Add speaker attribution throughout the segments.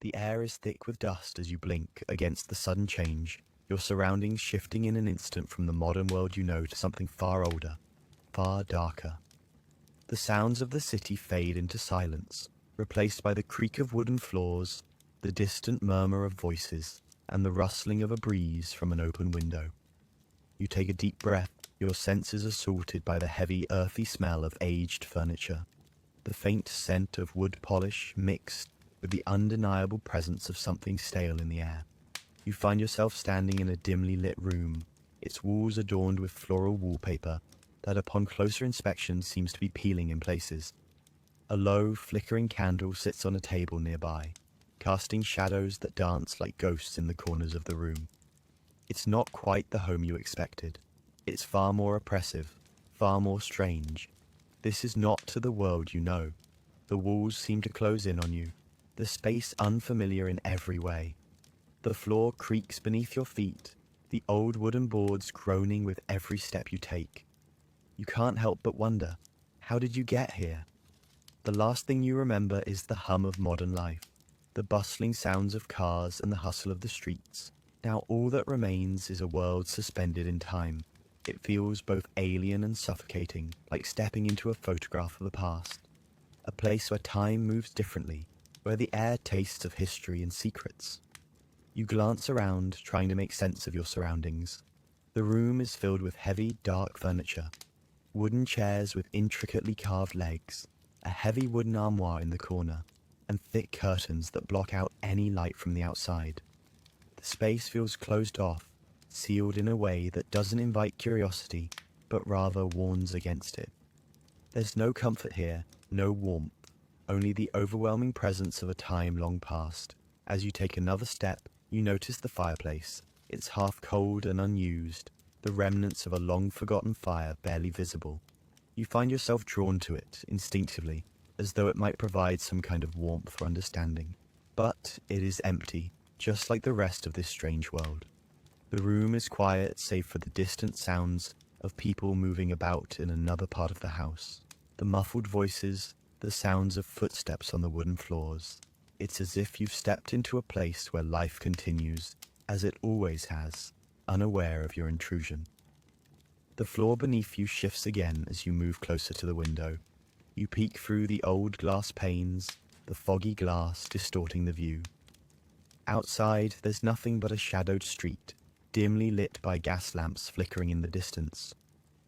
Speaker 1: The air is thick with dust as you blink against the sudden change, your surroundings shifting in an instant from the modern world you know to something far older, far darker. The sounds of the city fade into silence, replaced by the creak of wooden floors, the distant murmur of voices, and the rustling of a breeze from an open window. You take a deep breath, your senses assaulted by the heavy, earthy smell of aged furniture, the faint scent of wood polish mixed with the undeniable presence of something stale in the air. You find yourself standing in a dimly lit room, its walls adorned with floral wallpaper that upon closer inspection seems to be peeling in places. A low, flickering candle sits on a table nearby, casting shadows that dance like ghosts in the corners of the room. It's not quite the home you expected. It's far more oppressive, far more strange. This is not to the world you know. The walls seem to close in on you, the space unfamiliar in every way. The floor creaks beneath your feet, the old wooden boards groaning with every step you take. You can't help but wonder, how did you get here? The last thing you remember is the hum of modern life, the bustling sounds of cars and the hustle of the streets. Now all that remains is a world suspended in time. It feels both alien and suffocating, like stepping into a photograph of the past. A place where time moves differently, where the air tastes of history and secrets. You glance around, trying to make sense of your surroundings. The room is filled with heavy, dark furniture, wooden chairs with intricately carved legs, a heavy wooden armoire in the corner, and thick curtains that block out any light from the outside. The space feels closed off, sealed in a way that doesn't invite curiosity, but rather warns against it. There's no comfort here, no warmth, only the overwhelming presence of a time long past. As you take another step, you notice the fireplace. It's half cold and unused, the remnants of a long-forgotten fire barely visible. You find yourself drawn to it, instinctively, as though it might provide some kind of warmth or understanding. But it is empty, just like the rest of this strange world. The room is quiet save for the distant sounds of people moving about in another part of the house. The muffled voices, the sounds of footsteps on the wooden floors. It's as if you've stepped into a place where life continues, as it always has, unaware of your intrusion. The floor beneath you shifts again as you move closer to the window. You peek through the old glass panes, the foggy glass distorting the view. Outside, there's nothing but a shadowed street, dimly lit by gas lamps flickering in the distance.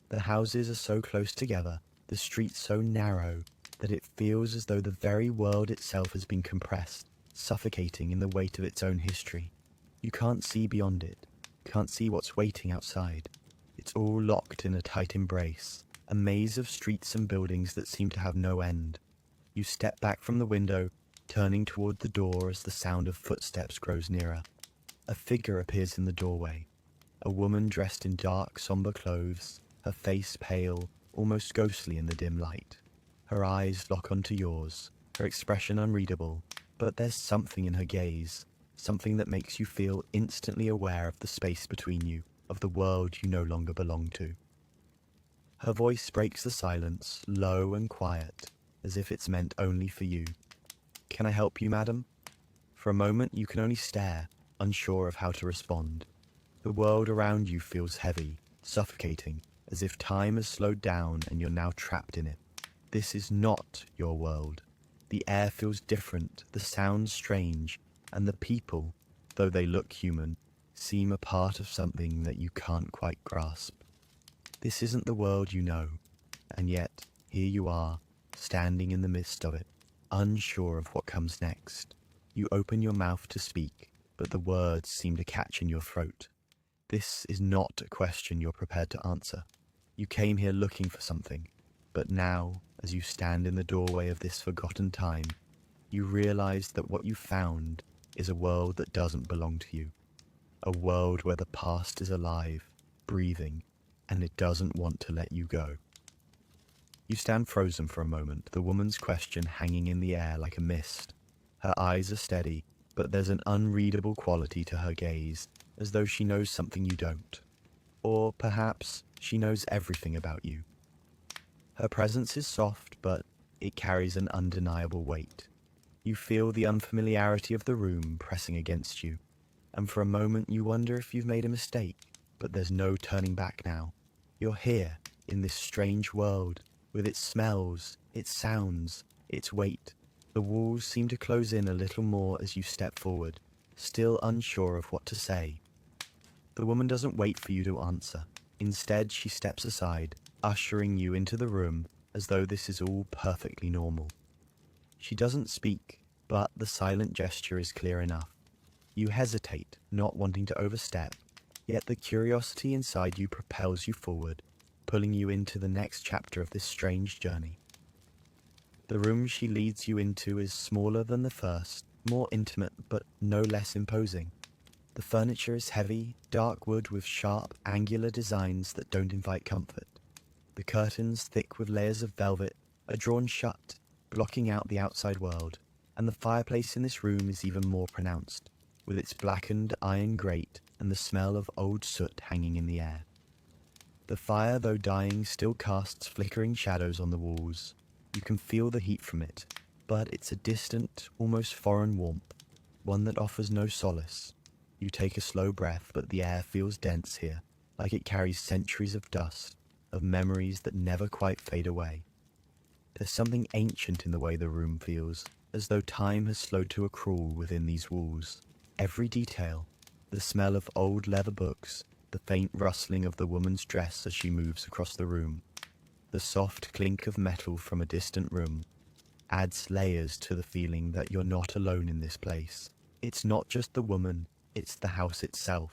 Speaker 1: The houses are so close together, the street so narrow, that it feels as though the very world itself has been compressed, suffocating in the weight of its own history. You can't see beyond it, can't see what's waiting outside. It's all locked in a tight embrace, a maze of streets and buildings that seem to have no end. You step back from the window, turning toward the door as the sound of footsteps grows nearer. A figure appears in the doorway, a woman dressed in dark, somber clothes, her face pale, almost ghostly in the dim light. Her eyes lock onto yours, her expression unreadable, but there's something in her gaze, something that makes you feel instantly aware of the space between you, of the world you no longer belong to. Her voice breaks the silence, low and quiet, as if it's meant only for you. "Can I help you, madam?" For a moment you can only stare, unsure of how to respond. The world around you feels heavy, suffocating, as if time has slowed down and you're now trapped in it. This is not your world. The air feels different, the sounds strange, and the people, though they look human, seem a part of something that you can't quite grasp. This isn't the world you know, and yet here you are, standing in the midst of it, unsure of what comes next. You open your mouth to speak, but the words seem to catch in your throat. This is not a question you're prepared to answer. You came here looking for something, but now, as you stand in the doorway of this forgotten time, you realize that what you found is a world that doesn't belong to you. A world where the past is alive, breathing, and it doesn't want to let you go. You stand frozen for a moment, the woman's question hanging in the air like a mist. Her eyes are steady, but there's an unreadable quality to her gaze, as though she knows something you don't. Or perhaps she knows everything about you. Her presence is soft, but it carries an undeniable weight. You feel the unfamiliarity of the room pressing against you, and for a moment you wonder if you've made a mistake, but there's no turning back now. You're here, in this strange world, with its smells, its sounds, its weight. The walls seem to close in a little more as you step forward, still unsure of what to say. The woman doesn't wait for you to answer. Instead, she steps aside, ushering you into the room as though this is all perfectly normal. She doesn't speak, but the silent gesture is clear enough. You hesitate, not wanting to overstep, yet the curiosity inside you propels you forward, pulling you into the next chapter of this strange journey. The room she leads you into is smaller than the first, more intimate but no less imposing. The furniture is heavy, dark wood with sharp, angular designs that don't invite comfort. The curtains, thick with layers of velvet, are drawn shut, blocking out the outside world, and the fireplace in this room is even more pronounced, with its blackened iron grate and the smell of old soot hanging in the air. The fire, though dying, still casts flickering shadows on the walls. You can feel the heat from it, but it's a distant, almost foreign warmth, one that offers no solace. You take a slow breath, but the air feels dense here, like it carries centuries of dust, of memories that never quite fade away. There's something ancient in the way the room feels, as though time has slowed to a crawl within these walls. Every detail, the smell of old leather books, the faint rustling of the woman's dress as she moves across the room, the soft clink of metal from a distant room, adds layers to the feeling that you're not alone in this place. It's not just the woman, it's the house itself,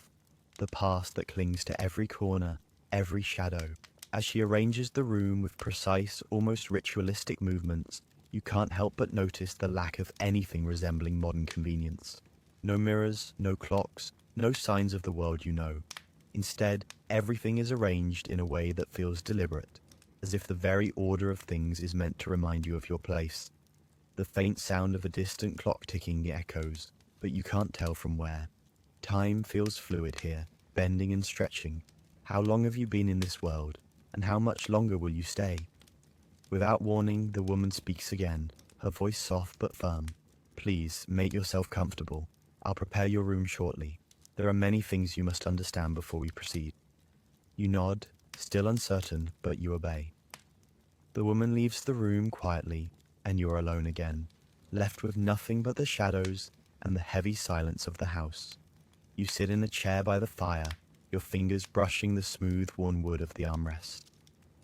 Speaker 1: the past that clings to every corner, every shadow. As she arranges the room with precise, almost ritualistic movements, you can't help but notice the lack of anything resembling modern convenience. No mirrors, no clocks, no signs of the world you know. Instead, everything is arranged in a way that feels deliberate, as if the very order of things is meant to remind you of your place. The faint sound of a distant clock ticking echoes, but you can't tell from where. Time feels fluid here, bending and stretching. How long have you been in this world, and how much longer will you stay? Without warning, the woman speaks again, her voice soft but firm. Please, make yourself comfortable. I'll prepare your room shortly. There are many things you must understand before we proceed. You nod, still uncertain, but you obey. The woman leaves the room quietly, and you're alone again, left with nothing but the shadows and the heavy silence of the house. You sit in a chair by the fire, your fingers brushing the smooth, worn wood of the armrest.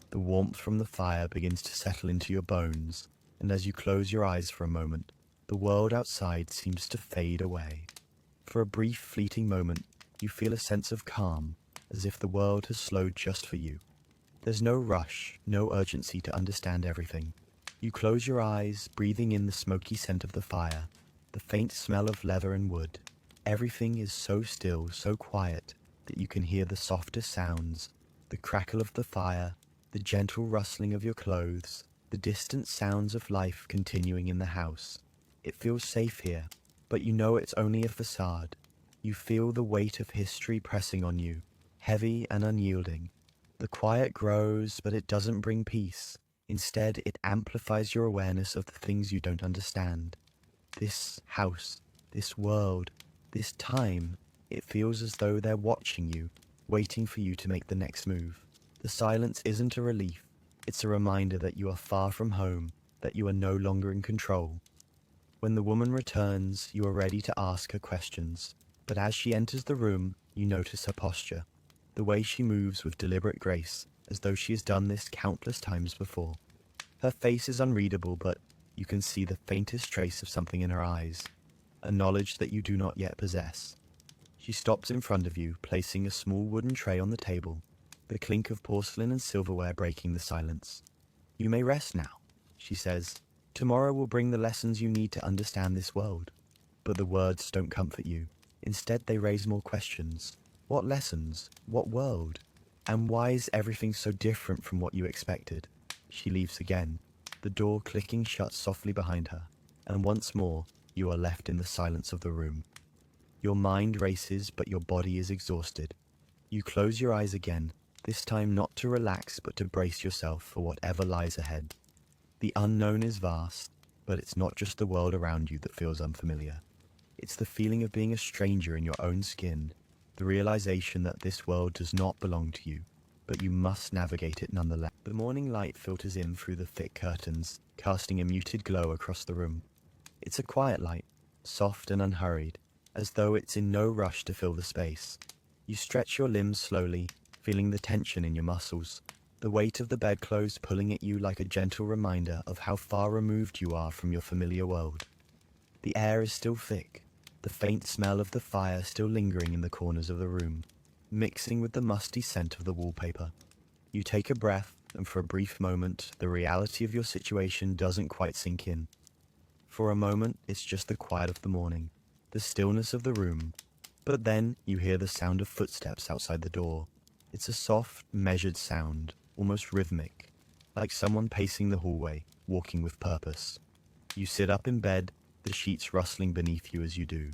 Speaker 1: The warmth from the fire begins to settle into your bones, and as you close your eyes for a moment, the world outside seems to fade away. For a brief, fleeting moment, you feel a sense of calm, as if the world has slowed just for you. There's no rush, no urgency to understand everything. You close your eyes, breathing in the smoky scent of the fire, the faint smell of leather and wood. Everything is so still, so quiet, that you can hear the softest sounds, the crackle of the fire, the gentle rustling of your clothes, the distant sounds of life continuing in the house. It feels safe here, but you know it's only a facade. You feel the weight of history pressing on you, heavy and unyielding. The quiet grows, but it doesn't bring peace. Instead, it amplifies your awareness of the things you don't understand. This house, this world, this time, it feels as though they're watching you, waiting for you to make the next move. The silence isn't a relief, it's a reminder that you are far from home, that you are no longer in control. When the woman returns, you are ready to ask her questions, but as she enters the room, you notice her posture, the way she moves with deliberate grace, as though she has done this countless times before. Her face is unreadable, but you can see the faintest trace of something in her eyes, a knowledge that you do not yet possess. She stops in front of you, placing a small wooden tray on the table, the clink of porcelain and silverware breaking the silence. You may rest now, she says. Tomorrow will bring the lessons you need to understand this world. But the words don't comfort you. Instead, they raise more questions. What lessons? What world? And why is everything so different from what you expected? She leaves again, the door clicking shut softly behind her, and once more, you are left in the silence of the room. Your mind races, but your body is exhausted. You close your eyes again, this time not to relax, but to brace yourself for whatever lies ahead. The unknown is vast, But it's not just the world around you that feels unfamiliar. It's the feeling of being a stranger in your own skin, the realization that this world does not belong to you, but you must navigate it nonetheless. The morning light filters in through the thick curtains, casting a muted glow across the room. It's a quiet light, soft and unhurried, as though it's in no rush to fill the space. You stretch your limbs slowly, feeling the tension in your muscles, the weight of the bedclothes pulling at you like a gentle reminder of how far removed you are from your familiar world. The air is still thick, the faint smell of the fire still lingering in the corners of the room, mixing with the musty scent of the wallpaper. You take a breath, and for a brief moment, the reality of your situation doesn't quite sink in. For a moment, it's just the quiet of the morning, the stillness of the room, but then you hear the sound of footsteps outside the door. It's a soft, measured sound, almost rhythmic, like someone pacing the hallway, walking with purpose. You sit up in bed, the sheets rustling beneath you as you do.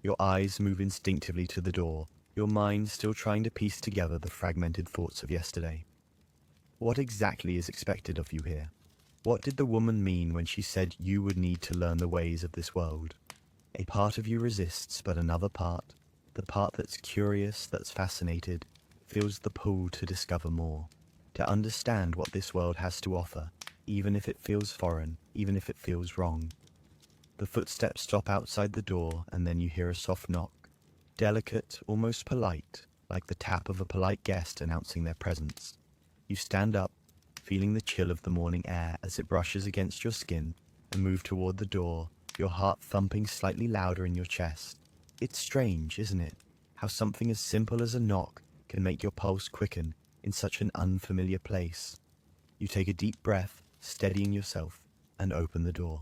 Speaker 1: Your eyes move instinctively to the door, your mind still trying to piece together the fragmented thoughts of yesterday. What exactly is expected of you here? What did the woman mean when she said you would need to learn the ways of this world? A part of you resists, but another part, the part that's curious, that's fascinated, feels the pull to discover more, to understand what this world has to offer, even if it feels foreign, even if it feels wrong. The footsteps stop outside the door, and then you hear a soft knock, delicate, almost polite, like the tap of a polite guest announcing their presence. You stand up, feeling the chill of the morning air as it brushes against your skin, and move toward the door, your heart thumping slightly louder in your chest. It's strange, isn't it? How something as simple as a knock can make your pulse quicken in such an unfamiliar place. You take a deep breath, steadying yourself, and open the door.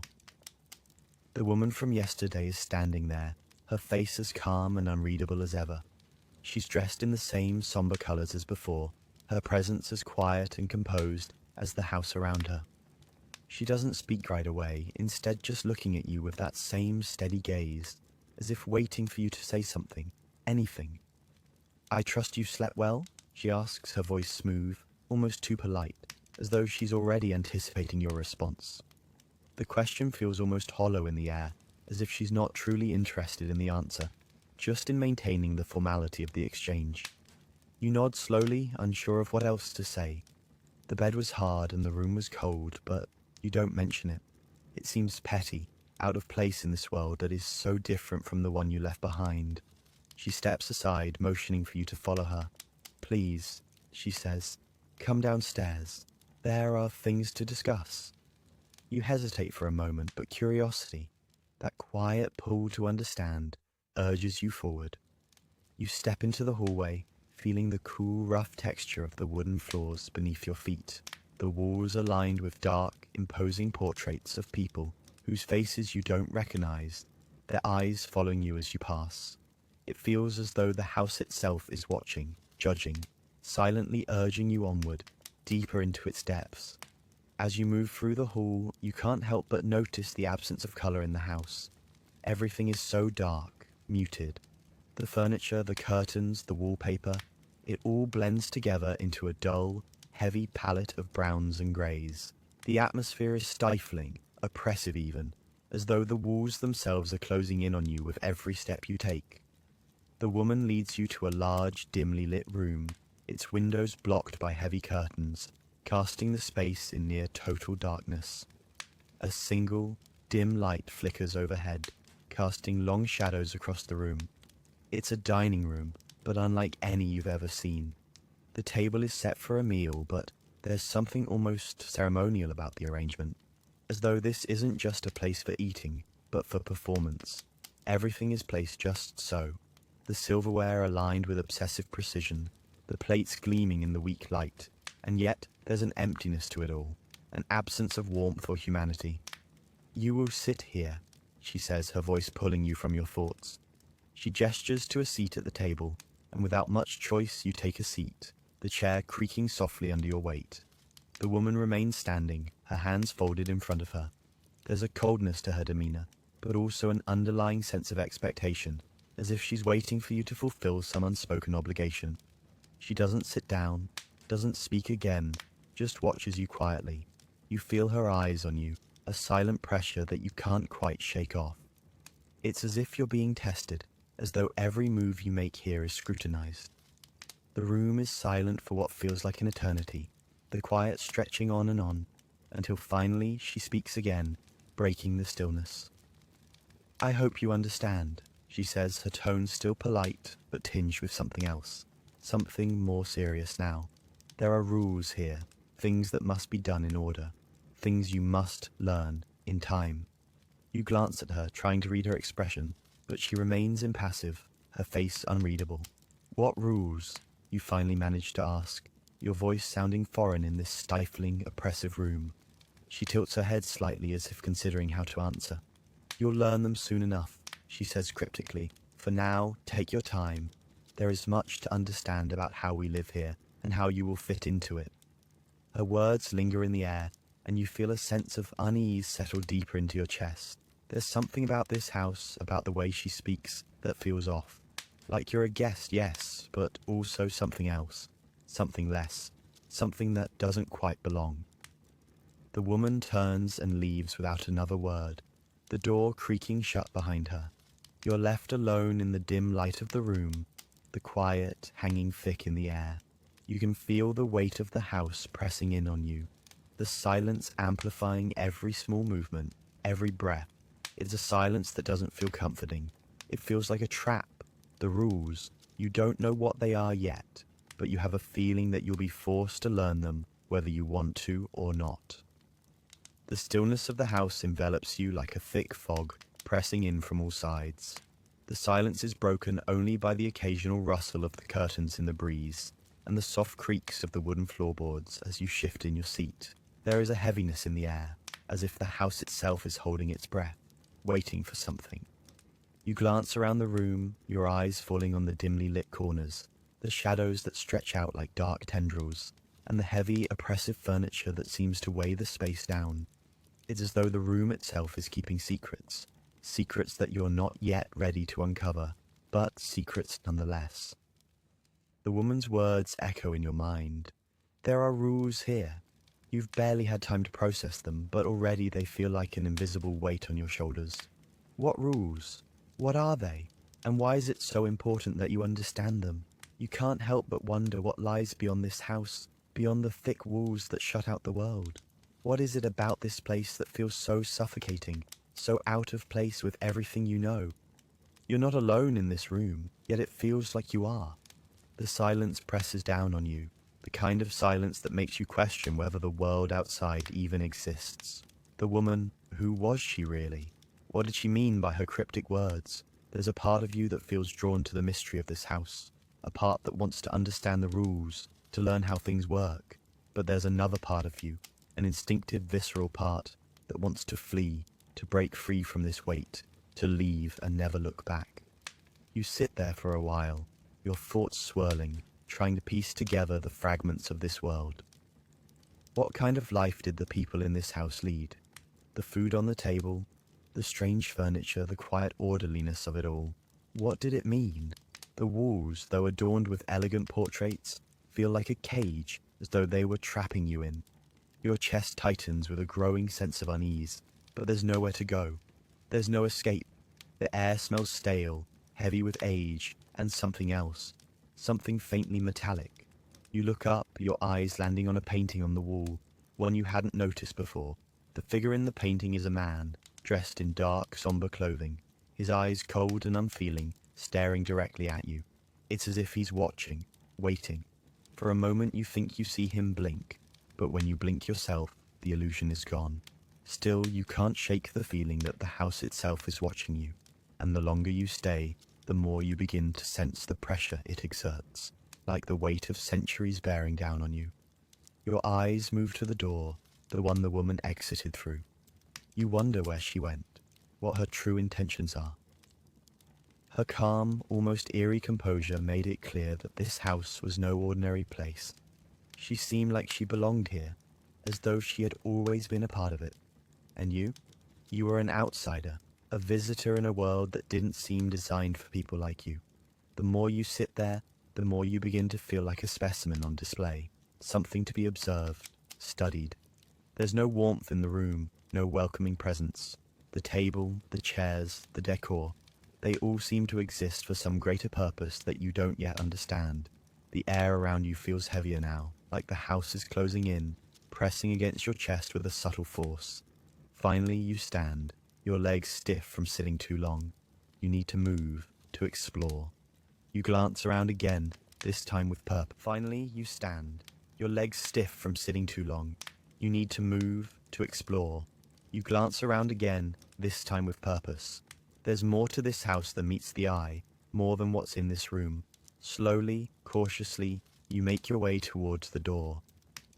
Speaker 1: The woman from yesterday is standing there, her face as calm and unreadable as ever. She's dressed in the same somber colors as before, her presence as quiet and composed as the house around her. She doesn't speak right away, instead just looking at you with that same steady gaze, as if waiting for you to say something, anything. "I trust you slept well?" she asks, her voice smooth, almost too polite, as though she's already anticipating your response. The question feels almost hollow in the air, as if she's not truly interested in the answer, just in maintaining the formality of the exchange. You nod slowly, unsure of what else to say. The bed was hard and the room was cold, but you don't mention it. It seems petty, out of place in this world that is so different from the one you left behind. She steps aside, motioning for you to follow her. "Please," she says, "come downstairs. There are things to discuss." You hesitate for a moment, but curiosity, that quiet pull to understand, urges you forward. You step into the hallway, feeling the cool, rough texture of the wooden floors beneath your feet. The walls are lined with dark, imposing portraits of people whose faces you don't recognize, their eyes following you as you pass. It feels as though the house itself is watching, judging, silently urging you onward, deeper into its depths. As you move through the hall, you can't help but notice the absence of color in the house. Everything is so dark, muted. The furniture, the curtains, the wallpaper, it all blends together into a dull, heavy palette of browns and greys. The atmosphere is stifling, oppressive even, as though the walls themselves are closing in on you with every step you take. The woman leads you to a large, dimly lit room, its windows blocked by heavy curtains, casting the space in near total darkness. A single, dim light flickers overhead, casting long shadows across the room. It's a dining room, but unlike any you've ever seen. The table is set for a meal, but there's something almost ceremonial about the arrangement, as though this isn't just a place for eating, but for performance. Everything is placed just so, the silverware aligned with obsessive precision, the plates gleaming in the weak light, and yet there's an emptiness to it all, an absence of warmth or humanity. "You will sit here," she says, her voice pulling you from your thoughts. She gestures to a seat at the table, and without much choice you take a seat, the chair creaking softly under your weight. The woman remains standing, her hands folded in front of her. There's a coldness to her demeanor, but also an underlying sense of expectation, as if she's waiting for you to fulfill some unspoken obligation. She doesn't sit down, doesn't speak again, just watches you quietly. You feel her eyes on you, a silent pressure that you can't quite shake off. It's as if you're being tested, as though every move you make here is scrutinized. The room is silent for what feels like an eternity, the quiet stretching on, until finally she speaks again, breaking the stillness. "I hope you understand," she says, her tone still polite, but tinged with something else. Something more serious now. There are rules here, things that must be done in order, things you must learn in time. You glance at her, trying to read her expression, but she remains impassive, her face unreadable. "What rules?" you finally manage to ask, your voice sounding foreign in this stifling, oppressive room. She tilts her head slightly as if considering how to answer. "You'll learn them soon enough," she says cryptically. "For now, take your time. There is much to understand about how we live here, and how you will fit into it." Her words linger in the air, and you feel a sense of unease settle deeper into your chest. There's something about this house, about the way she speaks, that feels off. Like you're a guest, yes, but also something else. Something less. Something that doesn't quite belong. The woman turns and leaves without another word, the door creaking shut behind her. You're left alone in the dim light of the room, the quiet hanging thick in the air. You can feel the weight of the house pressing in on you, the silence amplifying every small movement, every breath. It's a silence that doesn't feel comforting. It feels like a trap. The rules, you don't know what they are yet, but you have a feeling that you'll be forced to learn them whether you want to or not. The stillness of the house envelops you like a thick fog, pressing in from all sides. The silence is broken only by the occasional rustle of the curtains in the breeze, and the soft creaks of the wooden floorboards as you shift in your seat. There is a heaviness in the air, as if the house itself is holding its breath, waiting for something. You glance around the room, your eyes falling on the dimly lit corners, the shadows that stretch out like dark tendrils, and the heavy, oppressive furniture that seems to weigh the space down. It's as though the room itself is keeping secrets, secrets that you're not yet ready to uncover, but secrets nonetheless. The woman's words echo in your mind. There are rules here. You've barely had time to process them, but already they feel like an invisible weight on your shoulders. What rules? What are they? And why is it so important that you understand them? You can't help but wonder what lies beyond this house, beyond the thick walls that shut out the world. What is it about this place that feels so suffocating, so out of place with everything you know? You're not alone in this room, yet it feels like you are. The silence presses down on you, the kind of silence that makes you question whether the world outside even exists. The woman, who was she really? What did she mean by her cryptic words? There's a part of you that feels drawn to the mystery of this house, a part that wants to understand the rules, to learn how things work. But there's another part of you, an instinctive, visceral part, that wants to flee, to break free from this weight, to leave and never look back. You sit there for a while, your thoughts swirling, trying to piece together the fragments of this world. What kind of life did the people in this house lead? The food on the table, the strange furniture, the quiet orderliness of it all. What did it mean? The walls, though adorned with elegant portraits, feel like a cage, as though they were trapping you in. Your chest tightens with a growing sense of unease, but there's nowhere to go. There's no escape. The air smells stale, heavy with age, and something else. Something faintly metallic. You look up, your eyes landing on a painting on the wall, one you hadn't noticed before. The figure in the painting is a man, dressed in dark, somber clothing, his eyes cold and unfeeling, staring directly at you. It's as if he's watching, waiting. For a moment you think you see him blink, but when you blink yourself, the illusion is gone. Still, you can't shake the feeling that the house itself is watching you, and the longer you stay, the more you begin to sense the pressure it exerts, like the weight of centuries bearing down on you. Your eyes move to the door, the one the woman exited through. You wonder where she went, what her true intentions are. Her calm, almost eerie composure made it clear that this house was no ordinary place. She seemed like she belonged here, as though she had always been a part of it. And you? You were an outsider, a visitor in a world that didn't seem designed for people like you. The more you sit there, the more you begin to feel like a specimen on display, something to be observed, studied. There's no warmth in the room, no welcoming presence. The table, the chairs, the decor, they all seem to exist for some greater purpose that you don't yet understand. The air around you feels heavier now, like the house is closing in, pressing against your chest with a subtle force. Finally, you stand, your legs stiff from sitting too long. You need to move, to explore. You glance around again, this time with purpose. Finally, you stand, your legs stiff from sitting too long. You need to move, to explore. You glance around again, this time with purpose. There's more to this house than meets the eye, more than what's in this room. Slowly, cautiously, you make your way towards the door.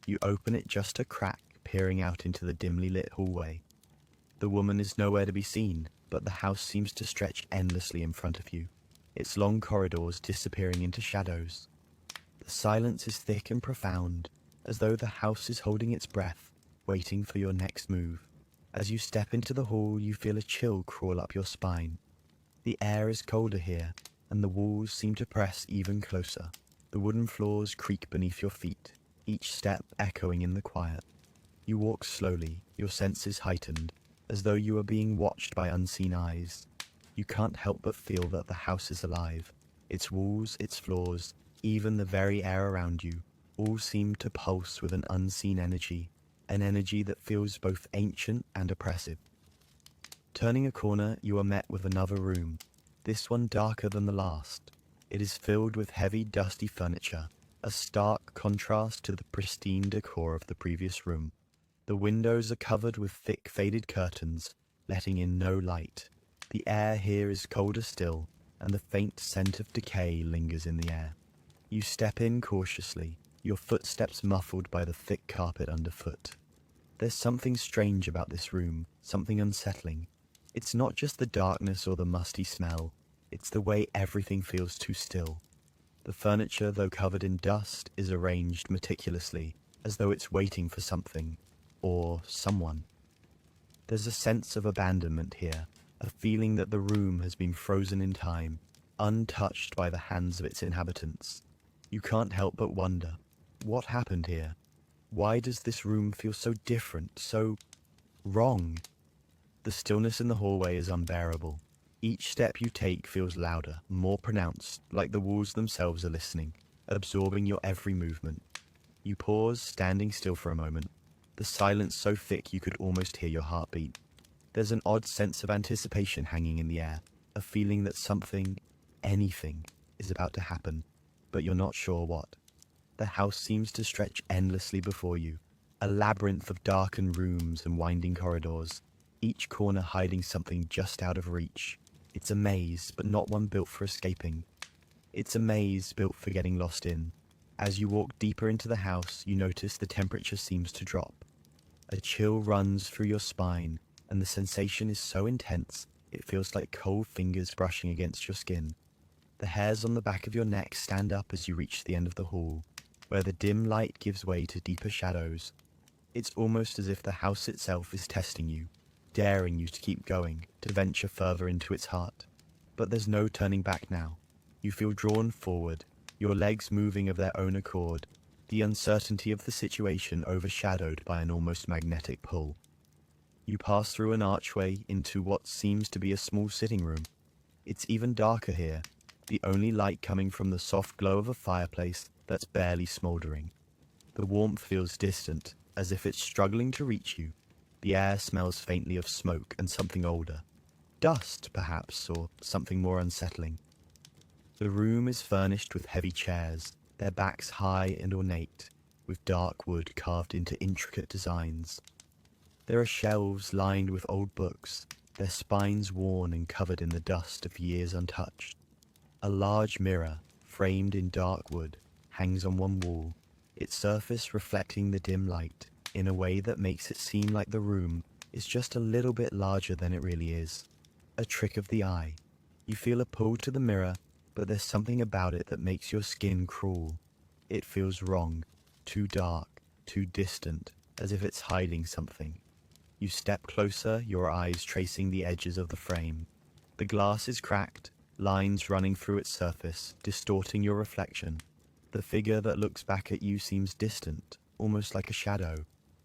Speaker 1: You open it just a crack, peering out into the dimly lit hallway. The woman is nowhere to be seen, but the house seems to stretch endlessly in front of you, its long corridors disappearing into shadows. The silence is thick and profound, as though the house is holding its breath, waiting for your next move. As you step into the hall, you feel a chill crawl up your spine. The air is colder here, and the walls seem to press even closer. The wooden floors creak beneath your feet, each step echoing in the quiet. You walk slowly, your senses heightened, as though you are being watched by unseen eyes. You can't help but feel that the house is alive. Its walls, its floors, even the very air around you, all seem to pulse with an unseen energy, an energy that feels both ancient and oppressive. Turning a corner, you are met with another room, this one darker than the last. It is filled with heavy, dusty furniture, a stark contrast to the pristine decor of the previous room. The windows are covered with thick, faded curtains, letting in no light. The air here is colder still, and the faint scent of decay lingers in the air. You step in cautiously, your footsteps muffled by the thick carpet underfoot. There's something strange about this room, something unsettling. It's not just the darkness or the musty smell, it's the way everything feels too still. The furniture, though covered in dust, is arranged meticulously, as though it's waiting for something, or someone. There's a sense of abandonment here, a feeling that the room has been frozen in time, untouched by the hands of its inhabitants. You can't help but wonder, what happened here? Why does this room feel so different, so wrong? The stillness in the hallway is unbearable. Each step you take feels louder, more pronounced, like the walls themselves are listening, absorbing your every movement. You pause, standing still for a moment, the silence so thick you could almost hear your heartbeat. There's an odd sense of anticipation hanging in the air, a feeling that something, anything, is about to happen, but you're not sure what. The house seems to stretch endlessly before you, a labyrinth of darkened rooms and winding corridors, each corner hiding something just out of reach. It's a maze, but not one built for escaping. It's a maze built for getting lost in. As you walk deeper into the house, you notice the temperature seems to drop. A chill runs through your spine, and the sensation is so intense, it feels like cold fingers brushing against your skin. The hairs on the back of your neck stand up as you reach the end of the hall, where the dim light gives way to deeper shadows. It's almost as if the house itself is testing you, daring you to keep going, to venture further into its heart. But there's no turning back now. You feel drawn forward, your legs moving of their own accord, the uncertainty of the situation overshadowed by an almost magnetic pull. You pass through an archway into what seems to be a small sitting room. It's even darker here, the only light coming from the soft glow of a fireplace that's barely smoldering. The warmth feels distant, as if it's struggling to reach you. The air smells faintly of smoke and something older. Dust, perhaps, or something more unsettling. The room is furnished with heavy chairs, their backs high and ornate, with dark wood carved into intricate designs. There are shelves lined with old books, their spines worn and covered in the dust of years untouched. A large mirror, framed in dark wood, hangs on one wall, its surface reflecting the dim light in a way that makes it seem like the room is just a little bit larger than it really is. A trick of the eye. You feel a pull to the mirror, but there's something about it that makes your skin crawl. It feels wrong, too dark, too distant, as if it's hiding something. You step closer, your eyes tracing the edges of the frame. The glass is cracked, lines running through its surface, distorting your reflection. The figure that looks back at you seems distant, almost like a shadow.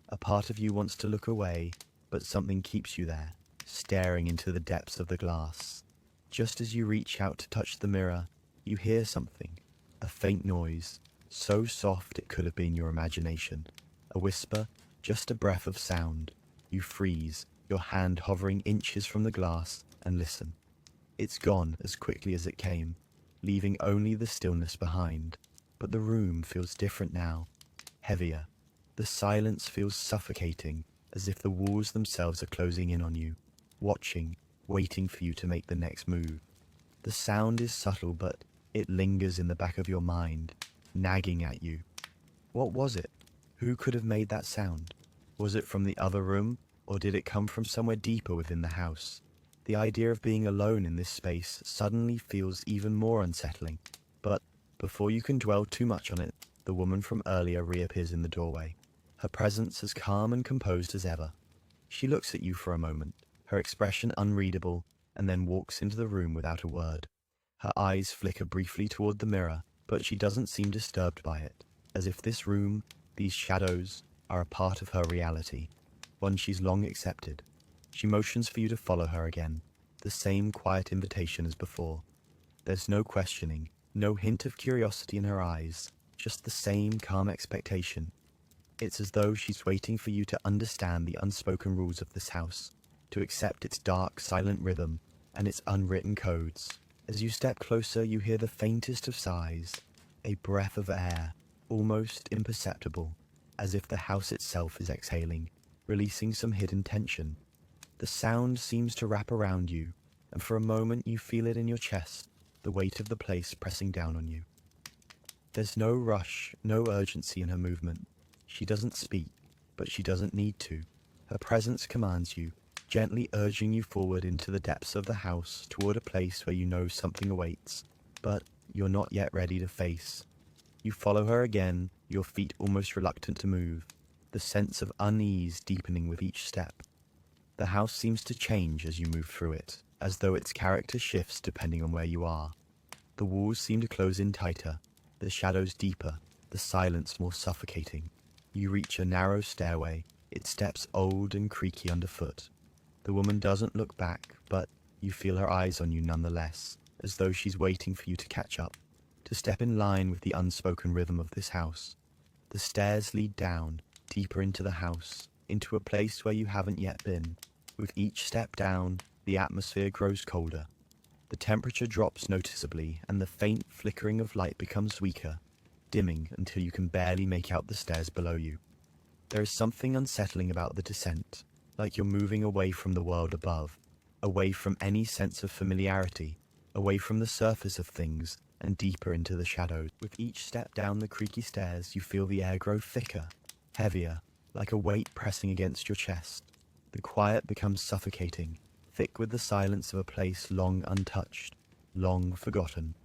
Speaker 1: A part of you wants to look away, but something keeps you there, staring into the depths of the glass. Just as you reach out to touch the mirror, you hear something, a faint noise, so soft it could have been your imagination. A whisper, just a breath of sound. You freeze, your hand hovering inches from the glass, and listen. It's gone as quickly as it came, leaving only the stillness behind. But the room feels different now, heavier. The silence feels suffocating, as if the walls themselves are closing in on you, watching, waiting for you to make the next move. The sound is subtle, but it lingers in the back of your mind, nagging at you. What was it? Who could have made that sound? Was it from the other room, or did it come from somewhere deeper within the house? The idea of being alone in this space suddenly feels even more unsettling. But before you can dwell too much on it, the woman from earlier reappears in the doorway, her presence as calm and composed as ever. She looks at you for a moment, her expression unreadable, and then walks into the room without a word. Her eyes flicker briefly toward the mirror, but she doesn't seem disturbed by it, as if this room, these shadows, are a part of her reality, one she's long accepted. She motions for you to follow her again, the same quiet invitation as before. There's no questioning, no hint of curiosity in her eyes, just the same calm expectation. It's as though she's waiting for you to understand the unspoken rules of this house, to accept its dark, silent rhythm and its unwritten codes. As you step closer, you hear the faintest of sighs, a breath of air, almost imperceptible, as if the house itself is exhaling, releasing some hidden tension. The sound seems to wrap around you, and for a moment you feel it in your chest, the weight of the place pressing down on you. There's no rush, no urgency in her movement. She doesn't speak, but she doesn't need to. Her presence commands you, gently urging you forward into the depths of the house toward a place where you know something awaits, but you're not yet ready to face. You follow her again, your feet almost reluctant to move, the sense of unease deepening with each step. The house seems to change as you move through it, as though its character shifts depending on where you are. The walls seem to close in tighter, the shadows deeper, the silence more suffocating. You reach a narrow stairway, its steps old and creaky underfoot. The woman doesn't look back, but you feel her eyes on you nonetheless, as though she's waiting for you to catch up, to step in line with the unspoken rhythm of this house. The stairs lead down, deeper into the house, into a place where you haven't yet been. With each step down, the atmosphere grows colder. The temperature drops noticeably, and the faint flickering of light becomes weaker, dimming until you can barely make out the stairs below you. There is something unsettling about the descent, like you're moving away from the world above, away from any sense of familiarity, away from the surface of things, and deeper into the shadows. With each step down the creaky stairs, you feel the air grow thicker, heavier, like a weight pressing against your chest. The quiet becomes suffocating, thick with the silence of a place long untouched, long forgotten.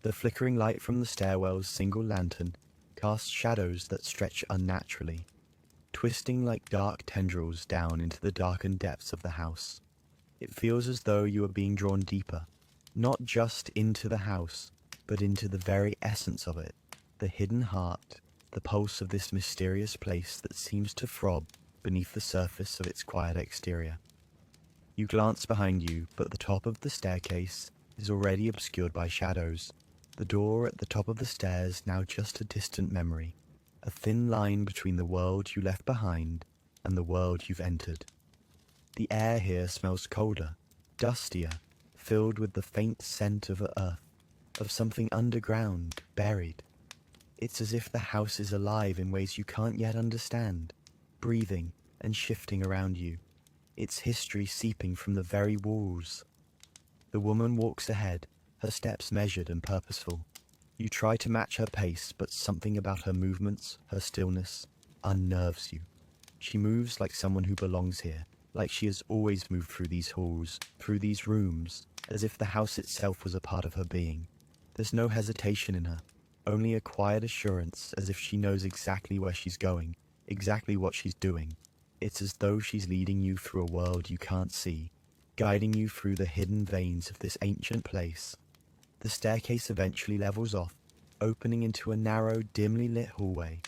Speaker 1: The flickering light from the stairwell's single lantern casts shadows that stretch unnaturally, twisting like dark tendrils down into the darkened depths of the house. It feels as though you are being drawn deeper, not just into the house, but into the very essence of it, the hidden heart, the pulse of this mysterious place that seems to throb beneath the surface of its quiet exterior. You glance behind you, but the top of the staircase is already obscured by shadows. The door at the top of the stairs now just a distant memory, a thin line between the world you left behind and the world you've entered. The air here smells colder, dustier, filled with the faint scent of earth, of something underground, buried. It's as if the house is alive in ways you can't yet understand, breathing and shifting around you, its history seeping from the very walls. The woman walks ahead, her steps measured and purposeful. You try to match her pace, but something about her movements, her stillness, unnerves you. She moves like someone who belongs here, like she has always moved through these halls, through these rooms, as if the house itself was a part of her being. There's no hesitation in her, only a quiet assurance, as if she knows exactly where she's going, exactly what she's doing. It's as though she's leading you through a world you can't see, guiding you through the hidden veins of this ancient place. The staircase eventually levels off, opening into a narrow, dimly lit hallway.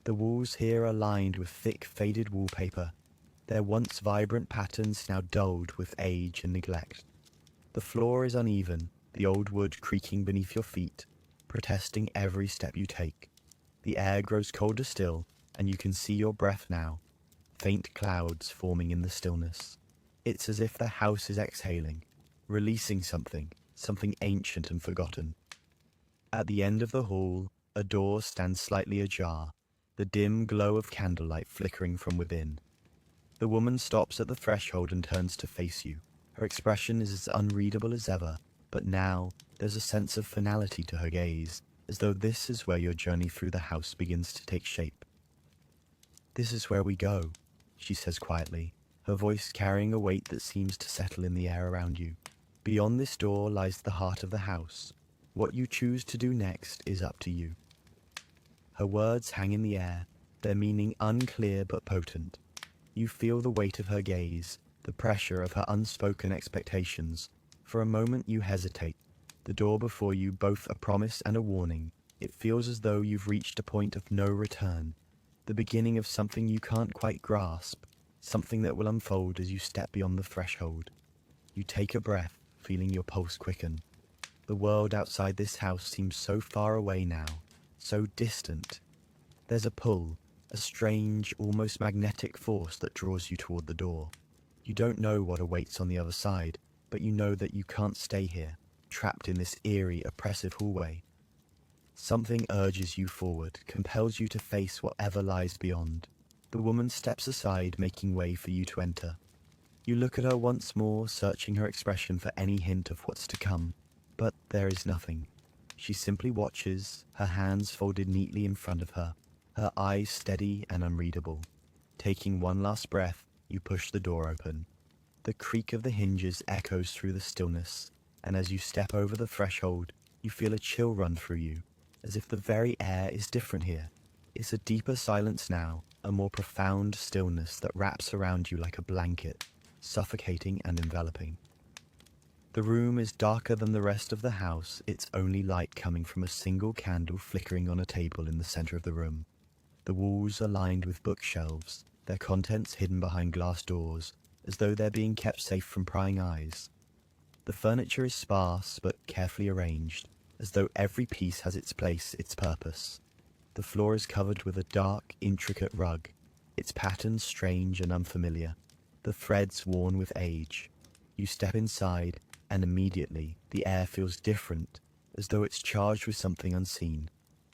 Speaker 1: The walls here are lined with thick, faded wallpaper, their once vibrant patterns now dulled with age and neglect. The floor is uneven, the old wood creaking beneath your feet, protesting every step you take. The air grows colder still, and you can see your breath now, faint clouds forming in the stillness. It's as if the house is exhaling, releasing something ancient and forgotten. At the end of the hall, a door stands slightly ajar, the dim glow of candlelight flickering from within. The woman stops at the threshold and turns to face you. Her expression is as unreadable as ever, but now there's a sense of finality to her gaze, as though this is where your journey through the house begins to take shape. "This is where we go," she says quietly, her voice carrying a weight that seems to settle in the air around you. "Beyond this door lies the heart of the house. What you choose to do next is up to you." Her words hang in the air, their meaning unclear but potent. You feel the weight of her gaze, the pressure of her unspoken expectations. For a moment you hesitate, the door before you both a promise and a warning. It feels as though you've reached a point of no return, the beginning of something you can't quite grasp, something that will unfold as you step beyond the threshold. You take a breath, feeling your pulse quicken. The world outside this house seems so far away now, so distant. There's a pull, a strange, almost magnetic force that draws you toward the door. You don't know what awaits on the other side, but you know that you can't stay here, trapped in this eerie, oppressive hallway. Something urges you forward, compels you to face whatever lies beyond. The woman steps aside, making way for you to enter. You look at her once more, searching her expression for any hint of what's to come, but there is nothing. She simply watches, her hands folded neatly in front of her, her eyes steady and unreadable. Taking one last breath, you push the door open. The creak of the hinges echoes through the stillness, and as you step over the threshold, you feel a chill run through you, as if the very air is different here. It's a deeper silence now, a more profound stillness that wraps around you like a blanket, suffocating and enveloping. The room is darker than the rest of the house, its only light coming from a single candle flickering on a table in the center of the room. The walls are lined with bookshelves, their contents hidden behind glass doors, as though they're being kept safe from prying eyes. The furniture is sparse but carefully arranged, as though every piece has its place, its purpose. The floor is covered with a dark, intricate rug, its patterns strange and unfamiliar, the threads worn with age. You step inside, and immediately the air feels different, as though it's charged with something unseen.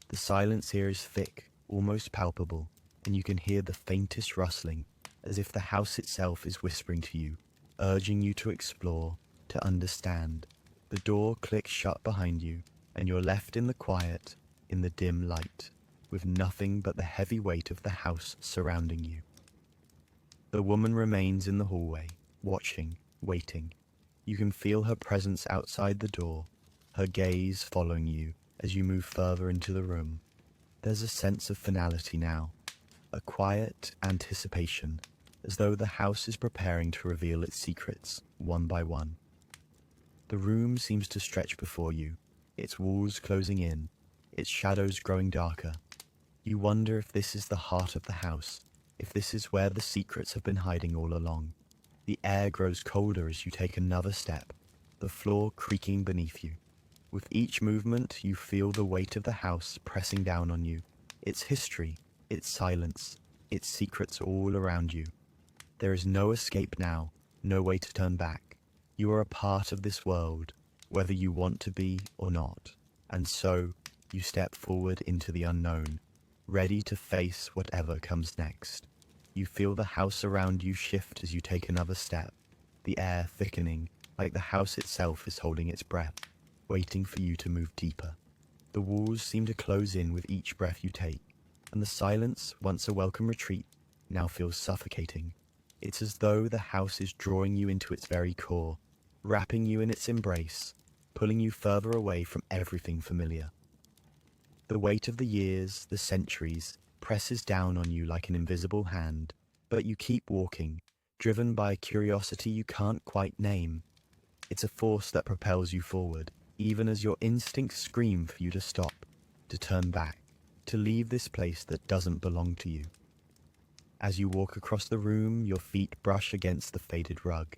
Speaker 1: The silence here is thick, almost palpable, and you can hear the faintest rustling, as if the house itself is whispering to you, urging you to explore, to understand. The door clicks shut behind you, and you're left in the quiet, in the dim light, with nothing but the heavy weight of the house surrounding you. The woman remains in the hallway, watching, waiting. You can feel her presence outside the door, her gaze following you as you move further into the room. There's a sense of finality now, a quiet anticipation, as though the house is preparing to reveal its secrets, one by one. The room seems to stretch before you, its walls closing in, its shadows growing darker. You wonder if this is the heart of the house, if this is where the secrets have been hiding all along. The air grows colder as you take another step, the floor creaking beneath you. With each movement, you feel the weight of the house pressing down on you, its history, its silence, its secrets all around you. There is no escape now, no way to turn back. You are a part of this world, whether you want to be or not. And so, you step forward into the unknown, ready to face whatever comes next. You feel the house around you shift as you take another step, the air thickening, like the house itself is holding its breath, waiting for you to move deeper. The walls seem to close in with each breath you take, and the silence, once a welcome retreat, now feels suffocating. It's as though the house is drawing you into its very core, wrapping you in its embrace, pulling you further away from everything familiar. The weight of the years, the centuries, presses down on you like an invisible hand, but you keep walking, driven by a curiosity you can't quite name. It's a force that propels you forward, even as your instincts scream for you to stop, to turn back, to leave this place that doesn't belong to you. As you walk across the room, your feet brush against the faded rug,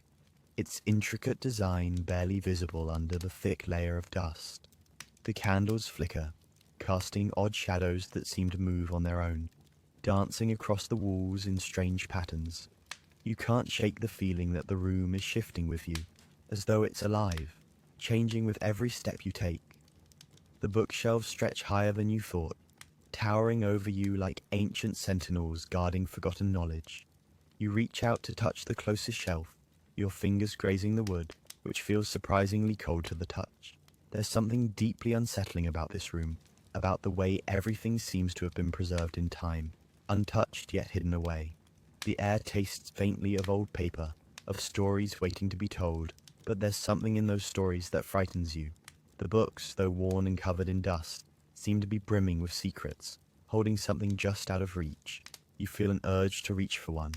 Speaker 1: its intricate design barely visible under the thick layer of dust. The candles flicker, casting odd shadows that seem to move on their own, dancing across the walls in strange patterns. You can't shake the feeling that the room is shifting with you, as though it's alive, changing with every step you take. The bookshelves stretch higher than you thought, towering over you like ancient sentinels guarding forgotten knowledge. You reach out to touch the closest shelf, your fingers grazing the wood, which feels surprisingly cold to the touch. There's something deeply unsettling about this room, about the way everything seems to have been preserved in time, untouched yet hidden away. The air tastes faintly of old paper, of stories waiting to be told, but there's something in those stories that frightens you. The books, though worn and covered in dust, seem to be brimming with secrets, holding something just out of reach. You feel an urge to reach for one,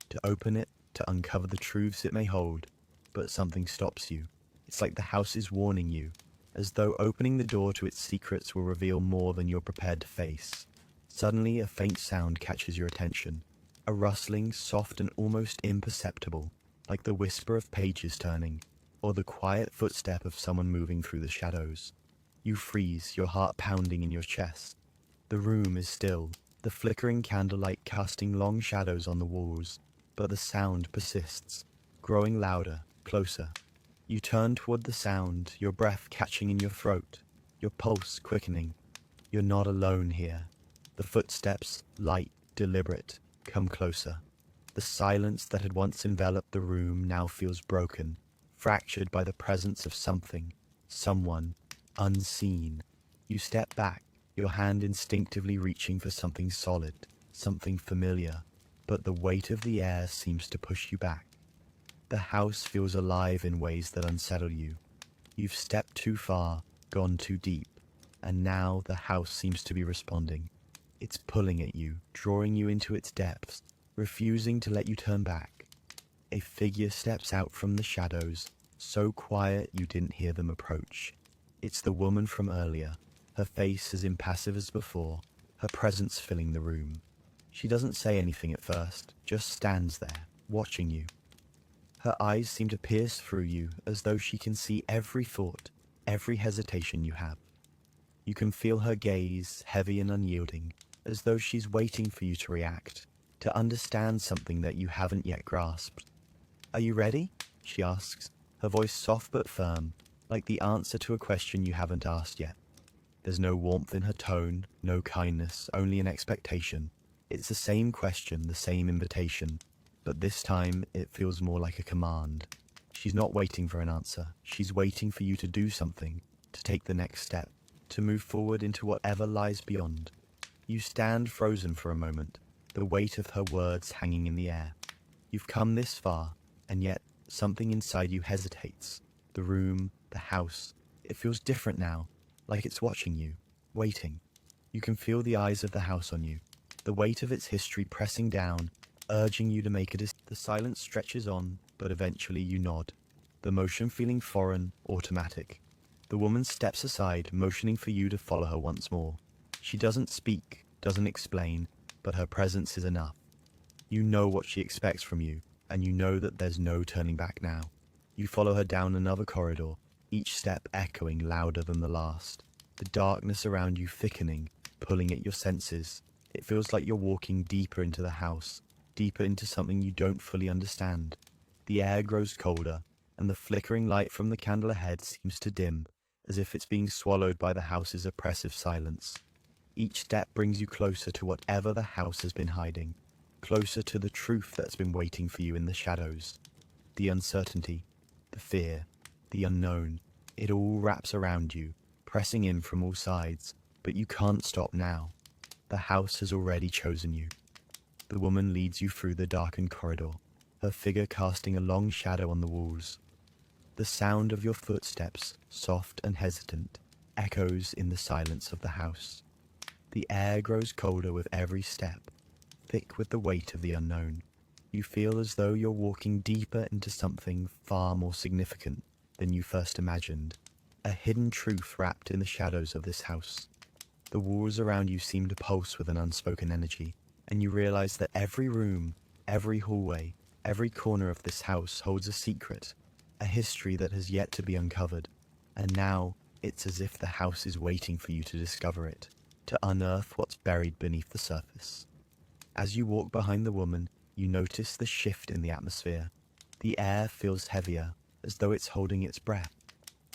Speaker 1: to open it, to uncover the truths it may hold, but something stops you. It's like the house is warning you, as though opening the door to its secrets will reveal more than you're prepared to face. Suddenly, a faint sound catches your attention, a rustling, soft and almost imperceptible, like the whisper of pages turning, or the quiet footstep of someone moving through the shadows. You freeze, your heart pounding in your chest. The room is still, the flickering candlelight casting long shadows on the walls, but the sound persists, growing louder, closer. You turn toward the sound, your breath catching in your throat, your pulse quickening. You're not alone here. The footsteps, light, deliberate, come closer. The silence that had once enveloped the room now feels broken, fractured by the presence of something, someone, unseen. You step back, your hand instinctively reaching for something solid, something familiar, but the weight of the air seems to push you back. The house feels alive in ways that unsettle you. You've stepped too far, gone too deep, and now the house seems to be responding. It's pulling at you, drawing you into its depths, refusing to let you turn back. A figure steps out from the shadows, so quiet you didn't hear them approach. It's the woman from earlier, her face as impassive as before, her presence filling the room. She doesn't say anything at first, just stands there, watching you. Her eyes seem to pierce through you as though she can see every thought, every hesitation you have. You can feel her gaze, heavy and unyielding, as though she's waiting for you to react, to understand something that you haven't yet grasped. "Are you ready?" she asks, her voice soft but firm, like the answer to a question you haven't asked yet. There's no warmth in her tone, no kindness, only an expectation. It's the same question, the same invitation, but this time it feels more like a command. She's not waiting for an answer. She's waiting for you to do something, to take the next step, to move forward into whatever lies beyond. You stand frozen for a moment, the weight of her words hanging in the air. You've come this far, and yet something inside you hesitates. The room, the house, it feels different now, like it's watching you, waiting. You can feel the eyes of the house on you, the weight of its history pressing down, urging you to make a decision. The silence stretches on, but eventually you nod, the motion feeling foreign, automatic. The woman steps aside, motioning for you to follow her once more. She doesn't speak, doesn't explain, but her presence is enough. You know what she expects from you, and you know that there's no turning back now. You follow her down another corridor, each step echoing louder than the last. The darkness around you thickening, pulling at your senses. It feels like you're walking deeper into the house, deeper into something you don't fully understand. The air grows colder, and the flickering light from the candle ahead seems to dim, as if it's being swallowed by the house's oppressive silence. Each step brings you closer to whatever the house has been hiding, closer to the truth that's been waiting for you in the shadows. The uncertainty, the fear, the unknown, it all wraps around you, pressing in from all sides, but you can't stop now. The house has already chosen you. The woman leads you through the darkened corridor, her figure casting a long shadow on the walls. The sound of your footsteps, soft and hesitant, echoes in the silence of the house. The air grows colder with every step, thick with the weight of the unknown. You feel as though you're walking deeper into something far more significant than you first imagined, a hidden truth wrapped in the shadows of this house. The walls around you seem to pulse with an unspoken energy, and you realize that every room, every hallway, every corner of this house holds a secret, a history that has yet to be uncovered. And now, it's as if the house is waiting for you to discover it, to unearth what's buried beneath the surface. As you walk behind the woman, you notice the shift in the atmosphere. The air feels heavier, as though it's holding its breath.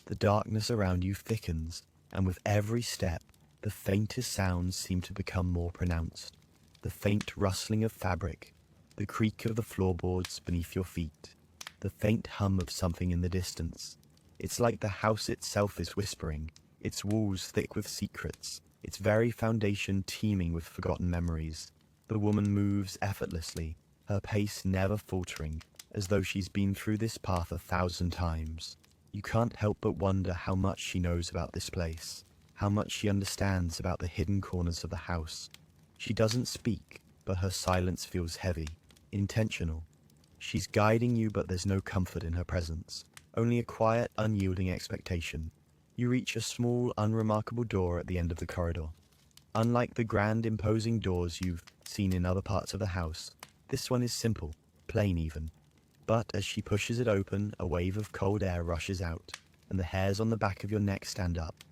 Speaker 1: The darkness around you thickens, and with every step, the faintest sounds seem to become more pronounced. The faint rustling of fabric, the creak of the floorboards beneath your feet, the faint hum of something in the distance. It's like the house itself is whispering, its walls thick with secrets, its very foundation teeming with forgotten memories. The woman moves effortlessly, her pace never faltering, as though she's been through this path 1,000 times. You can't help but wonder how much she knows about this place, how much she understands about the hidden corners of the house. She doesn't speak, but her silence feels heavy, intentional. She's guiding you, but there's no comfort in her presence, only a quiet, unyielding expectation. You reach a small, unremarkable door at the end of the corridor. Unlike the grand, imposing doors you've seen in other parts of the house, this one is simple, plain even. But as she pushes it open, a wave of cold air rushes out, and the hairs on the back of your neck stand up.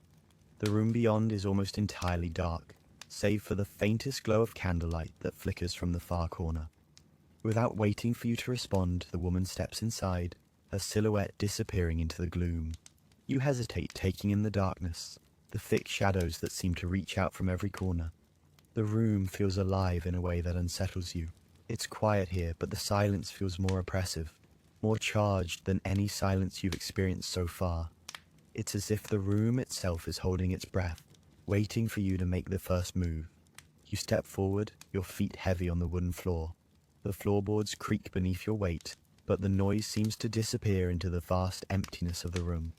Speaker 1: The room beyond is almost entirely dark, save for the faintest glow of candlelight that flickers from the far corner. Without waiting for you to respond, the woman steps inside, her silhouette disappearing into the gloom. You hesitate, taking in the darkness, the thick shadows that seem to reach out from every corner. The room feels alive in a way that unsettles you. It's quiet here, but the silence feels more oppressive, more charged than any silence you've experienced so far. It's as if the room itself is holding its breath, waiting for you to make the first move. You step forward, your feet heavy on the wooden floor. The floorboards creak beneath your weight, but the noise seems to disappear into the vast emptiness of the room.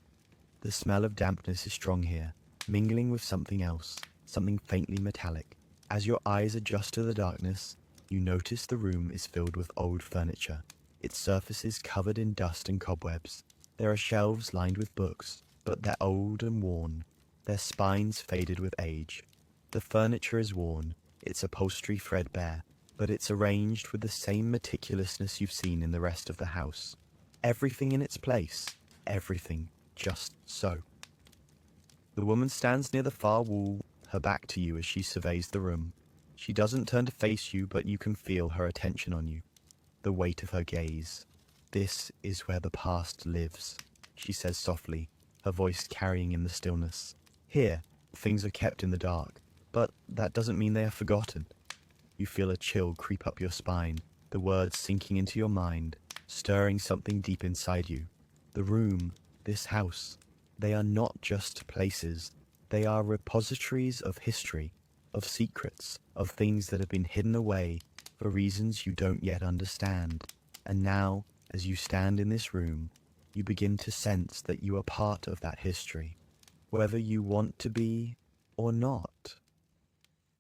Speaker 1: The smell of dampness is strong here, mingling with something else, something faintly metallic. As your eyes adjust to the darkness, you notice the room is filled with old furniture, its surfaces covered in dust and cobwebs. There are shelves lined with books, but they're old and worn, their spines faded with age. The furniture is worn, its upholstery threadbare, but it's arranged with the same meticulousness you've seen in the rest of the house. Everything in its place, everything just so. The woman stands near the far wall, her back to you as she surveys the room. She doesn't turn to face you, but you can feel her attention on you, the weight of her gaze. "This is where the past lives," she says softly, her voice carrying in the stillness. "Here, things are kept in the dark, but that doesn't mean they are forgotten." You feel a chill creep up your spine, the words sinking into your mind, stirring something deep inside you. The room, this house, they are not just places. They are repositories of history, of secrets, of things that have been hidden away for reasons you don't yet understand. And now, as you stand in this room, you begin to sense that you are part of that history, whether you want to be or not.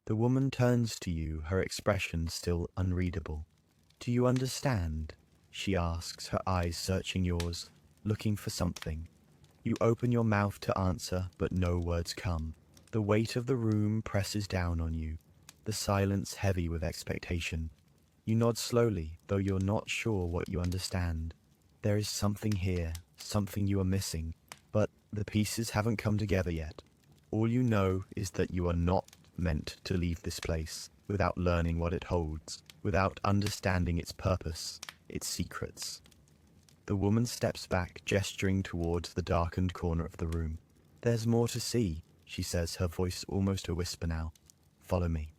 Speaker 1: The woman turns to you, her expression still unreadable. "Do you understand?" she asks, her eyes searching yours, looking for something. You open your mouth to answer, but no words come. The weight of the room presses down on you, the silence heavy with expectation. You nod slowly, though you're not sure what you understand. There is something here, something you are missing, but the pieces haven't come together yet. All you know is that you are not meant to leave this place without learning what it holds, without understanding its purpose, its secrets. The woman steps back, gesturing towards the darkened corner of the room. "There's more to see," she says, her voice almost a whisper now. "Follow me."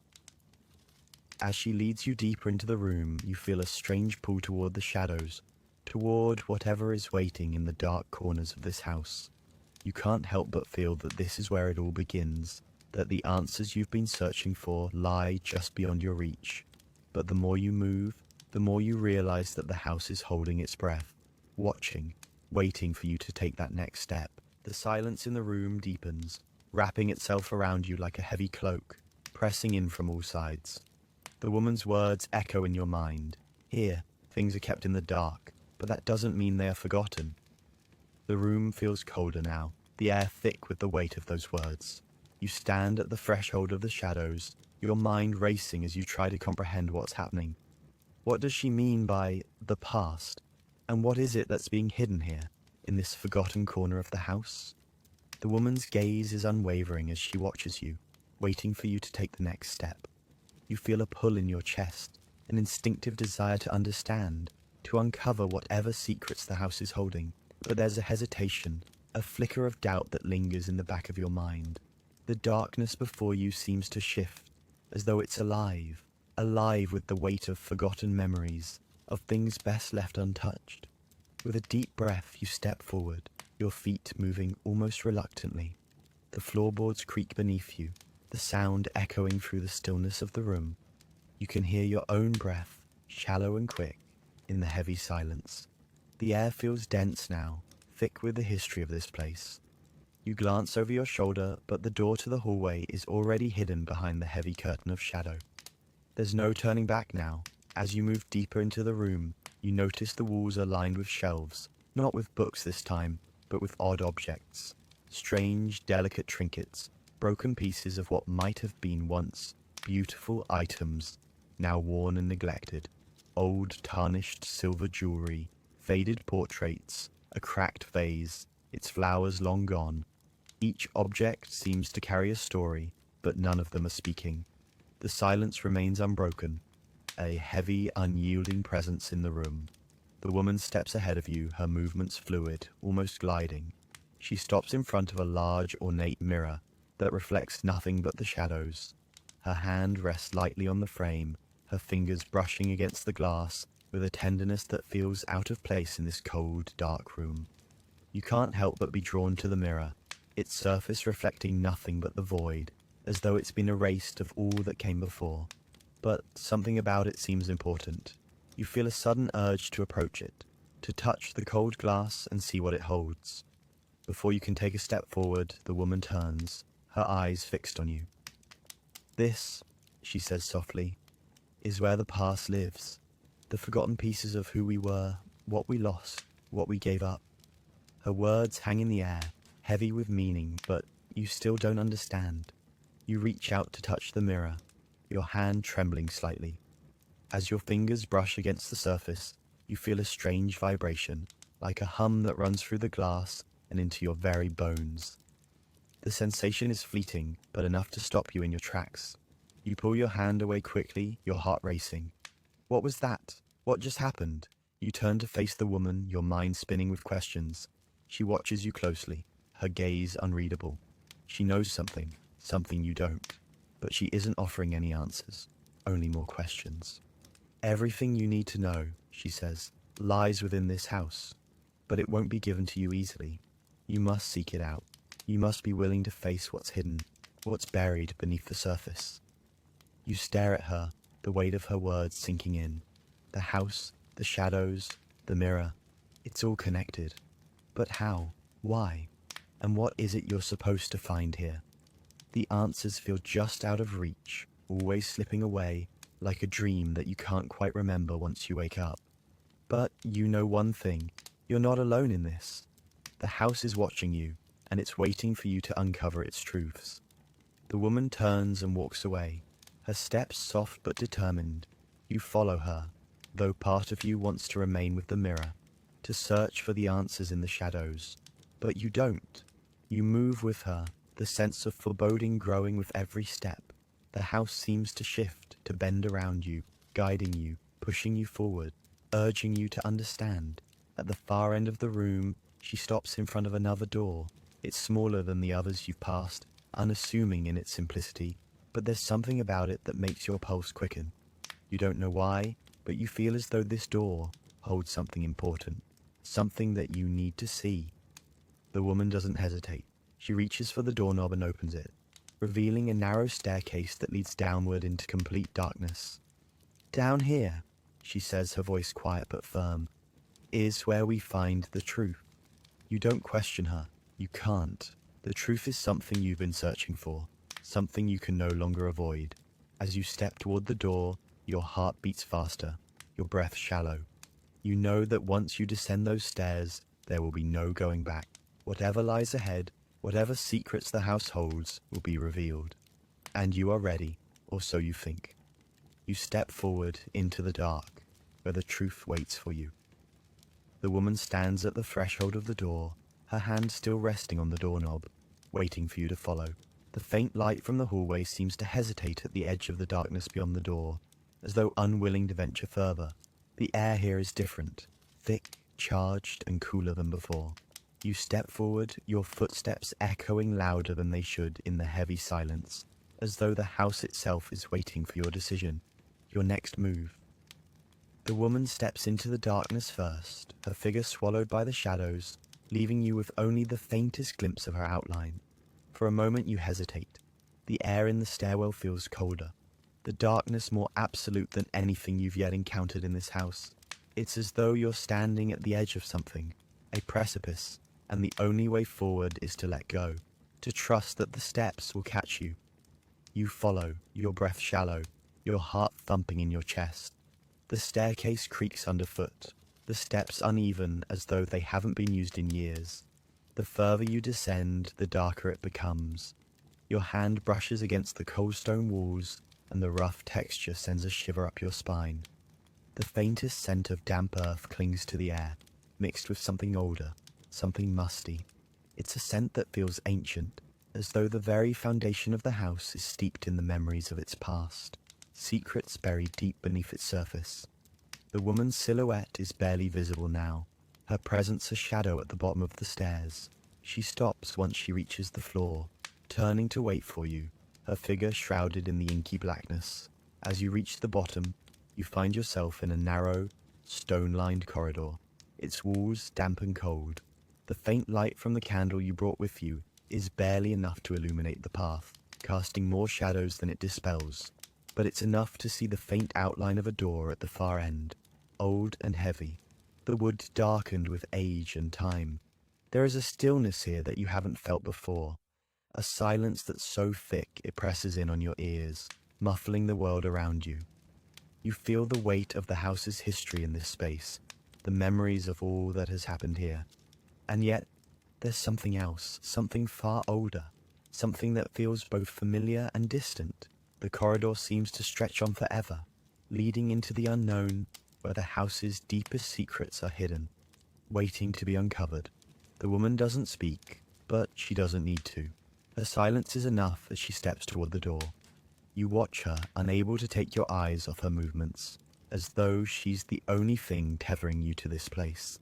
Speaker 1: As she leads you deeper into the room, you feel a strange pull toward the shadows, toward whatever is waiting in the dark corners of this house. You can't help but feel that this is where it all begins, that the answers you've been searching for lie just beyond your reach. But the more you move, the more you realize that the house is holding its breath, watching, waiting for you to take that next step. The silence in the room deepens, wrapping itself around you like a heavy cloak, pressing in from all sides. The woman's words echo in your mind. "Here, things are kept in the dark, but that doesn't mean they are forgotten." The room feels colder now, the air thick with the weight of those words. You stand at the threshold of the shadows, your mind racing as you try to comprehend what's happening. What does she mean by the past? And what is it that's being hidden here, in this forgotten corner of the house? The woman's gaze is unwavering as she watches you, waiting for you to take the next step. You feel a pull in your chest, an instinctive desire to understand, to uncover whatever secrets the house is holding. But there's a hesitation, a flicker of doubt that lingers in the back of your mind. The darkness before you seems to shift, as though it's alive, alive with the weight of forgotten memories, of things best left untouched. With a deep breath, you step forward, your feet moving almost reluctantly. The floorboards creak beneath you, the sound echoing through the stillness of the room. You can hear your own breath, shallow and quick, in the heavy silence. The air feels dense now, thick with the history of this place. You glance over your shoulder, but the door to the hallway is already hidden behind the heavy curtain of shadow. There's no turning back now. As you move deeper into the room, you notice the walls are lined with shelves, not with books this time, but with odd objects. Strange, delicate trinkets, broken pieces of what might have been once beautiful items, now worn and neglected. Old, tarnished silver jewelry, faded portraits, a cracked vase, its flowers long gone. Each object seems to carry a story, but none of them are speaking. The silence remains unbroken, a heavy, unyielding presence in the room. The woman steps ahead of you, her movements fluid, almost gliding. She stops in front of a large, ornate mirror that reflects nothing but the shadows. Her hand rests lightly on the frame, her fingers brushing against the glass with a tenderness that feels out of place in this cold, dark room. You can't help but be drawn to the mirror, its surface reflecting nothing but the void, as though it's been erased of all that came before. But something about it seems important. You feel a sudden urge to approach it, to touch the cold glass and see what it holds. Before you can take a step forward, the woman turns, her eyes fixed on you. "This," she says softly, "is where the past lives. The forgotten pieces of who we were, what we lost, what we gave up." Her words hang in the air, heavy with meaning, but you still don't understand. You reach out to touch the mirror, your hand trembling slightly. As your fingers brush against the surface, you feel a strange vibration, like a hum that runs through the glass and into your very bones. The sensation is fleeting, but enough to stop you in your tracks. You pull your hand away quickly, your heart racing. What was that? What just happened? You turn to face the woman, your mind spinning with questions. She watches you closely, her gaze unreadable. She knows something, something you don't. But she isn't offering any answers, only more questions. "Everything you need to know," she says, "lies within this house. But it won't be given to you easily. You must seek it out. You must be willing to face what's hidden, what's buried beneath the surface." You stare at her, the weight of her words sinking in. The house, the shadows, the mirror, it's all connected. But how? Why? And what is it you're supposed to find here? The answers feel just out of reach, always slipping away, like a dream that you can't quite remember once you wake up. But you know one thing, you're not alone in this. The house is watching you, and it's waiting for you to uncover its truths. The woman turns and walks away, her steps soft but determined. You follow her, though part of you wants to remain with the mirror, to search for the answers in the shadows. But you don't. You move with her, the sense of foreboding growing with every step. The house seems to shift, to bend around you, guiding you, pushing you forward, urging you to understand. At the far end of the room, she stops in front of another door. It's smaller than the others you've passed, unassuming in its simplicity, but there's something about it that makes your pulse quicken. You don't know why, but you feel as though this door holds something important, something that you need to see. The woman doesn't hesitate. She reaches for the doorknob and opens it, revealing a narrow staircase that leads downward into complete darkness. "Down here," she says, her voice quiet but firm, "is where we find the truth." You don't question her. You can't. The truth is something you've been searching for, something you can no longer avoid. As you step toward the door, your heart beats faster, your breath shallow. You know that once you descend those stairs, there will be no going back. Whatever lies ahead, whatever secrets the house holds, will be revealed. And you are ready, or so you think. You step forward into the dark, where the truth waits for you. The woman stands at the threshold of the door, her hand still resting on the doorknob, waiting for you to follow. The faint light from the hallway seems to hesitate at the edge of the darkness beyond the door, as though unwilling to venture further. The air here is different, thick, charged, and cooler than before. You step forward, your footsteps echoing louder than they should in the heavy silence, as though the house itself is waiting for your decision, your next move. The woman steps into the darkness first, her figure swallowed by the shadows, leaving you with only the faintest glimpse of her outline. For a moment you hesitate. The air in the stairwell feels colder, the darkness more absolute than anything you've yet encountered in this house. It's as though you're standing at the edge of something, a precipice, and the only way forward is to let go, to trust that the steps will catch you. You follow, your breath shallow, your heart thumping in your chest. The staircase creaks underfoot, the steps uneven as though they haven't been used in years. The further you descend, the darker it becomes. Your hand brushes against the cold stone walls, and the rough texture sends a shiver up your spine. The faintest scent of damp earth clings to the air, mixed with something older, something musty. It's a scent that feels ancient, as though the very foundation of the house is steeped in the memories of its past, secrets buried deep beneath its surface. The woman's silhouette is barely visible now, her presence a shadow at the bottom of the stairs. She stops once she reaches the floor, turning to wait for you, her figure shrouded in the inky blackness. As you reach the bottom, you find yourself in a narrow, stone-lined corridor, its walls damp and cold. The faint light from the candle you brought with you is barely enough to illuminate the path, casting more shadows than it dispels, but it's enough to see the faint outline of a door at the far end, old and heavy, the wood darkened with age and time. There is a stillness here that you haven't felt before, a silence that's so thick it presses in on your ears, muffling the world around you. You feel the weight of the house's history in this space, the memories of all that has happened here. And yet, there's something else, something far older, something that feels both familiar and distant. The corridor seems to stretch on forever, leading into the unknown, where the house's deepest secrets are hidden, waiting to be uncovered. The woman doesn't speak, but she doesn't need to. Her silence is enough as she steps toward the door. You watch her, unable to take your eyes off her movements, as though she's the only thing tethering you to this place.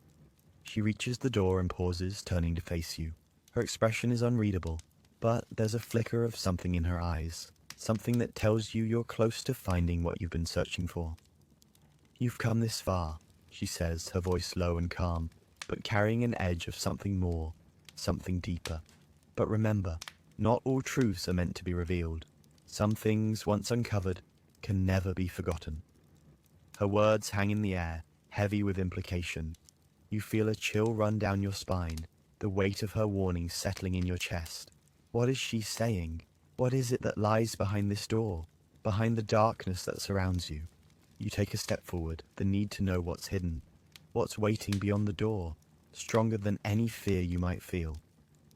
Speaker 1: She reaches the door and pauses, turning to face you. Her expression is unreadable, but there's a flicker of something in her eyes, something that tells you you're close to finding what you've been searching for. "You've come this far," she says, her voice low and calm, but carrying an edge of something more, something deeper. But remember, not all truths are meant to be revealed. Some things, once uncovered, can never be forgotten. Her words hang in the air, heavy with implication. You feel a chill run down your spine, the weight of her warning settling in your chest. What is she saying? What is it that lies behind this door, behind the darkness that surrounds you? You take a step forward, the need to know what's hidden, what's waiting beyond the door, stronger than any fear you might feel.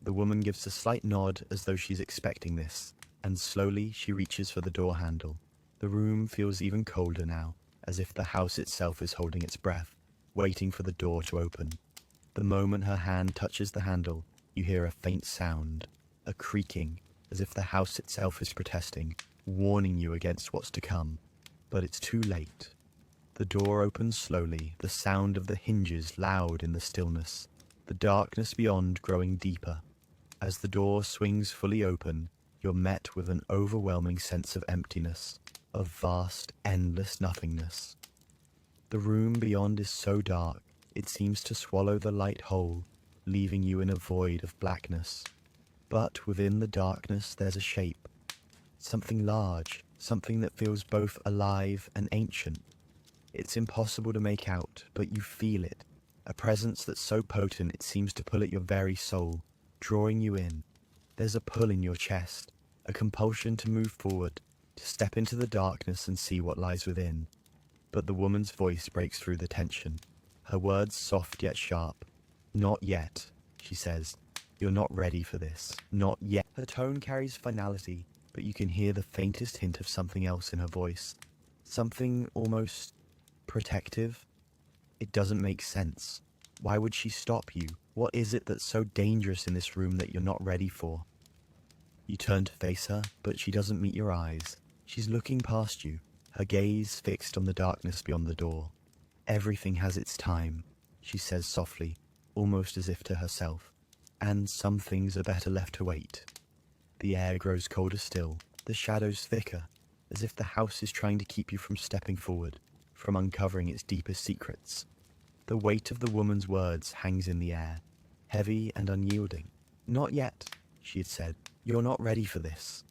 Speaker 1: The woman gives a slight nod as though she's expecting this, and slowly she reaches for the door handle. The room feels even colder now, as if the house itself is holding its breath, waiting for the door to open. The moment her hand touches the handle, you hear a faint sound, a creaking, as if the house itself is protesting, warning you against what's to come. But it's too late. The door opens slowly, the sound of the hinges loud in the stillness, the darkness beyond growing deeper. As the door swings fully open, you're met with an overwhelming sense of emptiness, of vast, endless nothingness. The room beyond is so dark, it seems to swallow the light whole, leaving you in a void of blackness. But within the darkness there's a shape, something large, something that feels both alive and ancient. It's impossible to make out, but you feel it, a presence that's so potent it seems to pull at your very soul, drawing you in. There's a pull in your chest, a compulsion to move forward, to step into the darkness and see what lies within. But the woman's voice breaks through the tension, her words soft yet sharp. "Not yet," she says. "You're not ready for this. Not yet." Her tone carries finality, but you can hear the faintest hint of something else in her voice. Something almost protective. It doesn't make sense. Why would she stop you? What is it that's so dangerous in this room that you're not ready for? You turn to face her, but she doesn't meet your eyes. She's looking past you, her gaze fixed on the darkness beyond the door. Everything has its time, she says softly, almost as if to herself. And some things are better left to wait. The air grows colder still, the shadows thicker, as if the house is trying to keep you from stepping forward, from uncovering its deepest secrets. The weight of the woman's words hangs in the air, heavy and unyielding. Not yet, she had said. You're not ready for this.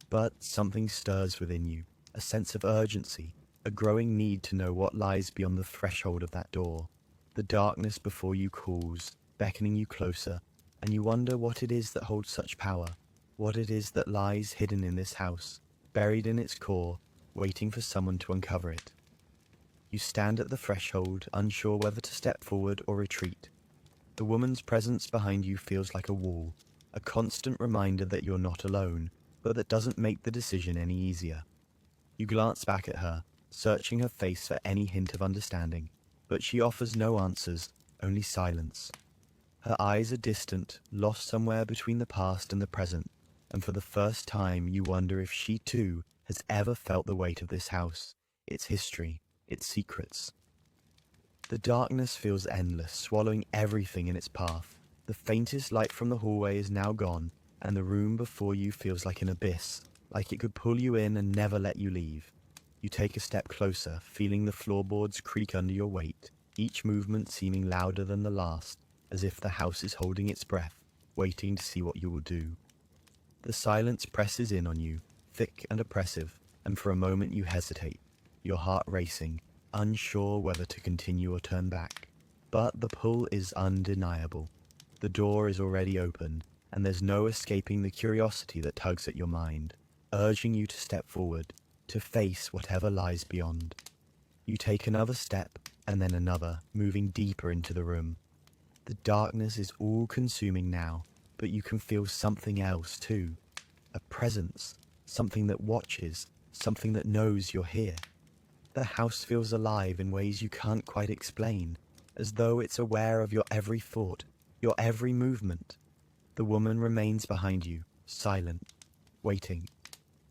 Speaker 1: But something stirs within you, a sense of urgency, a growing need to know what lies beyond the threshold of that door. The darkness before you calls, beckoning you closer, and you wonder what it is that holds such power, what it is that lies hidden in this house, buried in its core, waiting for someone to uncover it. You stand at the threshold, unsure whether to step forward or retreat. The woman's presence behind you feels like a wall, a constant reminder that you're not alone, but that doesn't make the decision any easier. You glance back at her, searching her face for any hint of understanding, but she offers no answers, only silence. Her eyes are distant, lost somewhere between the past and the present, and for the first time you wonder if she too has ever felt the weight of this house, its history, its secrets. The darkness feels endless, swallowing everything in its path. The faintest light from the hallway is now gone, and the room before you feels like an abyss, like it could pull you in and never let you leave. You take a step closer, feeling the floorboards creak under your weight, each movement seeming louder than the last, as if the house is holding its breath, waiting to see what you will do. The silence presses in on you, thick and oppressive, and for a moment you hesitate, your heart racing, unsure whether to continue or turn back. But the pull is undeniable. The door is already open, and there's no escaping the curiosity that tugs at your mind, urging you to step forward, to face whatever lies beyond. You take another step, and then another, moving deeper into the room. The darkness is all-consuming now, but you can feel something else too. A presence, something that watches, something that knows you're here. The house feels alive in ways you can't quite explain, as though it's aware of your every thought, your every movement. The woman remains behind you, silent, waiting.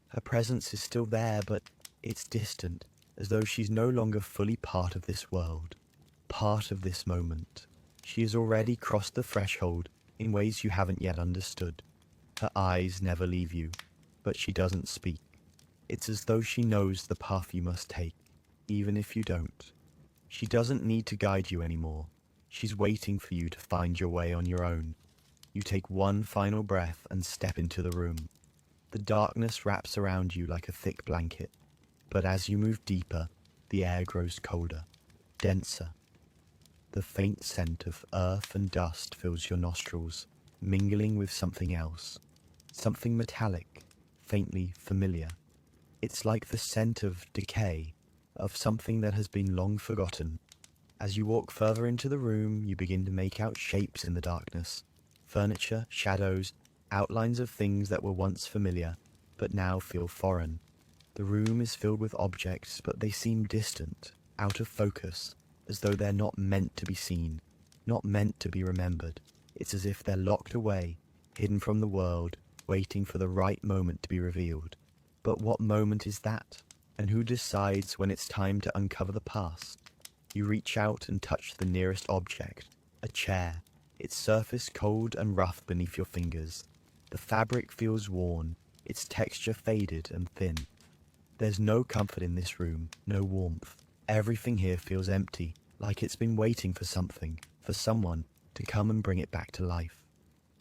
Speaker 1: Her presence is still there, but it's distant, as though she's no longer fully part of this world, part of this moment. She has already crossed the threshold in ways you haven't yet understood. Her eyes never leave you, but she doesn't speak. It's as though she knows the path you must take, even if you don't. She doesn't need to guide you anymore. She's waiting for you to find your way on your own. You take one final breath and step into the room. The darkness wraps around you like a thick blanket, but as you move deeper, the air grows colder, denser. The faint scent of earth and dust fills your nostrils, mingling with something else, something metallic, faintly familiar. It's like the scent of decay, of something that has been long forgotten. As you walk further into the room, you begin to make out shapes in the darkness. Furniture, shadows, outlines of things that were once familiar, but now feel foreign. The room is filled with objects, but they seem distant, out of focus, as though they're not meant to be seen, not meant to be remembered. It's as if they're locked away, hidden from the world, waiting for the right moment to be revealed. But what moment is that? And who decides when it's time to uncover the past? You reach out and touch the nearest object, a chair, its surface cold and rough beneath your fingers. The fabric feels worn, its texture faded and thin. There's no comfort in this room, no warmth. Everything here feels empty, like it's been waiting for something, for someone, to come and bring it back to life.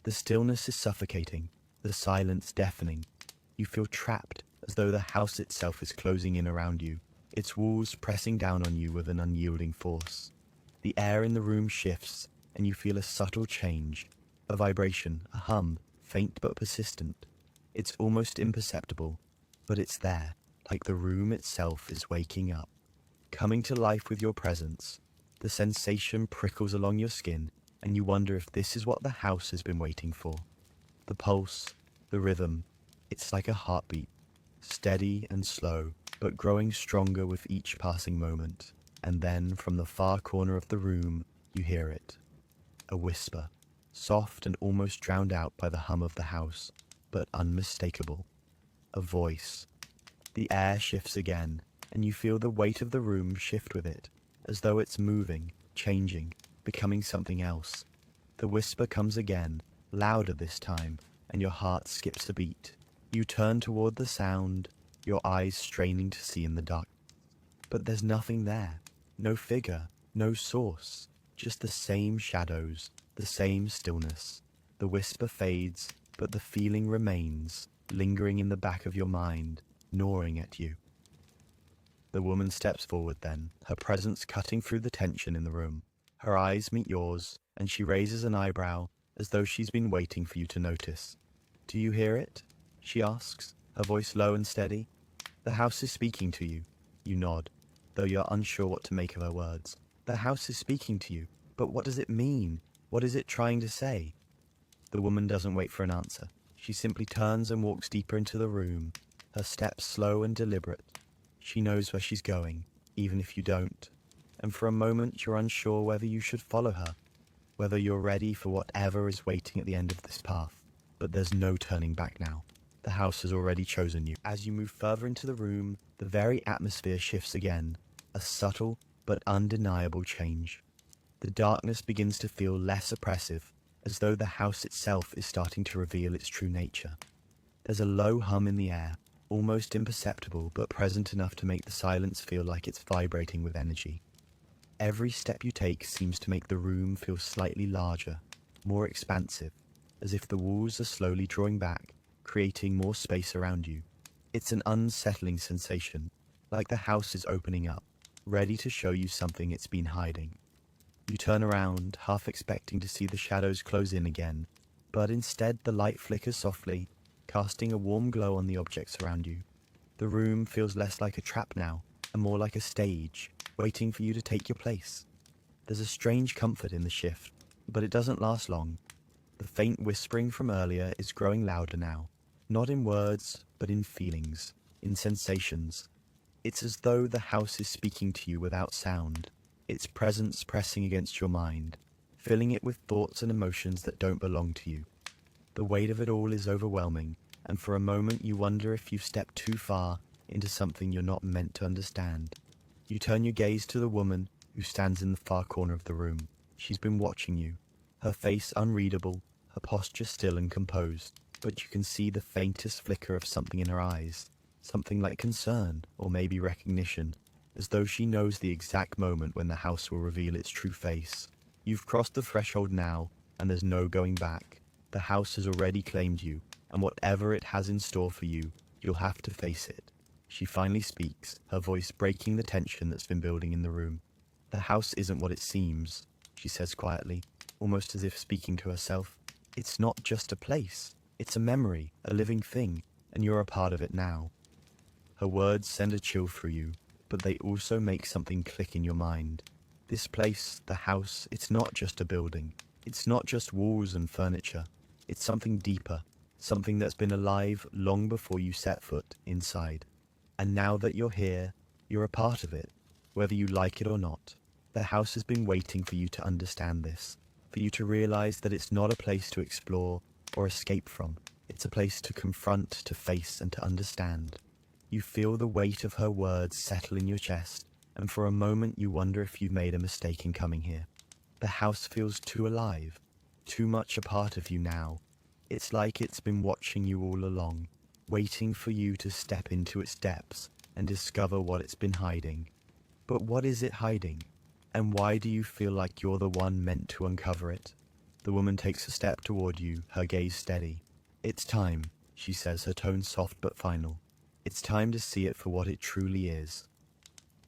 Speaker 1: The stillness is suffocating, the silence deafening. You feel trapped, as though the house itself is closing in around you, its walls pressing down on you with an unyielding force. The air in the room shifts, and you feel a subtle change, a vibration, a hum, faint but persistent. It's almost imperceptible, but it's there, like the room itself is waking up, coming to life with your presence. The sensation prickles along your skin, and you wonder if this is what the house has been waiting for. The pulse, the rhythm, It's like a heartbeat, steady and slow, but growing stronger with each passing moment. And then, from the far corner of the room, you hear it. A whisper, soft and almost drowned out by the hum of the house, but unmistakable. A voice. The air shifts again, and you feel the weight of the room shift with it, as though it's moving, changing, becoming something else. The whisper comes again, louder this time, and your heart skips a beat. You turn toward the sound, your eyes straining to see in the dark. But there's nothing there. No figure, no source, just the same shadows, the same stillness. The whisper fades, but the feeling remains, lingering in the back of your mind, gnawing at you. The woman steps forward then, her presence cutting through the tension in the room. Her eyes meet yours, and she raises an eyebrow, as though she's been waiting for you to notice. "Do you hear it?" she asks, her voice low and steady. "The house is speaking to you." You nod, though you're unsure what to make of her words. "The house is speaking to you, but what does it mean? What is it trying to say?" The woman doesn't wait for an answer. She simply turns and walks deeper into the room, her steps slow and deliberate. She knows where she's going, even if you don't. And for a moment you're unsure whether you should follow her, whether you're ready for whatever is waiting at the end of this path. But there's no turning back now. The house has already chosen you. As you move further into the room, the very atmosphere shifts again, a subtle but undeniable change. The darkness begins to feel less oppressive, as though the house itself is starting to reveal its true nature. There's a low hum in the air, almost imperceptible but present enough to make the silence feel like it's vibrating with energy. Every step you take seems to make the room feel slightly larger, more expansive, as if the walls are slowly drawing back, creating more space around you. It's an unsettling sensation, like the house is opening up, ready to show you something it's been hiding. You turn around, half expecting to see the shadows close in again, but instead the light flickers softly, casting a warm glow on the objects around you. The room feels less like a trap now, and more like a stage, waiting for you to take your place. There's a strange comfort in the shift, but it doesn't last long. The faint whispering from earlier is growing louder now, not in words, but in feelings, in sensations. It's as though the house is speaking to you without sound, its presence pressing against your mind, filling it with thoughts and emotions that don't belong to you. The weight of it all is overwhelming, and for a moment you wonder if you've stepped too far into something you're not meant to understand. You turn your gaze to the woman who stands in the far corner of the room. She's been watching you, her face unreadable, her posture still and composed, but you can see the faintest flicker of something in her eyes, something like concern or maybe recognition, as though she knows the exact moment when the house will reveal its true face. You've crossed the threshold now, and there's no going back. The house has already claimed you, and whatever it has in store for you, you'll have to face it. She finally speaks, her voice breaking the tension that's been building in the room. "The house isn't what it seems," she says quietly, almost as if speaking to herself. "It's not just a place. It's a memory, a living thing, and you're a part of it now." Her words send a chill through you, but they also make something click in your mind. This place, the house, it's not just a building. It's not just walls and furniture. It's something deeper, something that's been alive long before you set foot inside. And now that you're here, you're a part of it, whether you like it or not. The house has been waiting for you to understand this, for you to realize that it's not a place to explore or escape from. It's a place to confront, to face, and to understand. You feel the weight of her words settle in your chest, and for a moment you wonder if you've made a mistake in coming here. The house feels too alive, too much a part of you now. It's like it's been watching you all along, waiting for you to step into its depths and discover what it's been hiding. But what is it hiding? And why do you feel like you're the one meant to uncover it? The woman takes a step toward you, her gaze steady. "It's time," she says, her tone soft but final. "It's time to see it for what it truly is."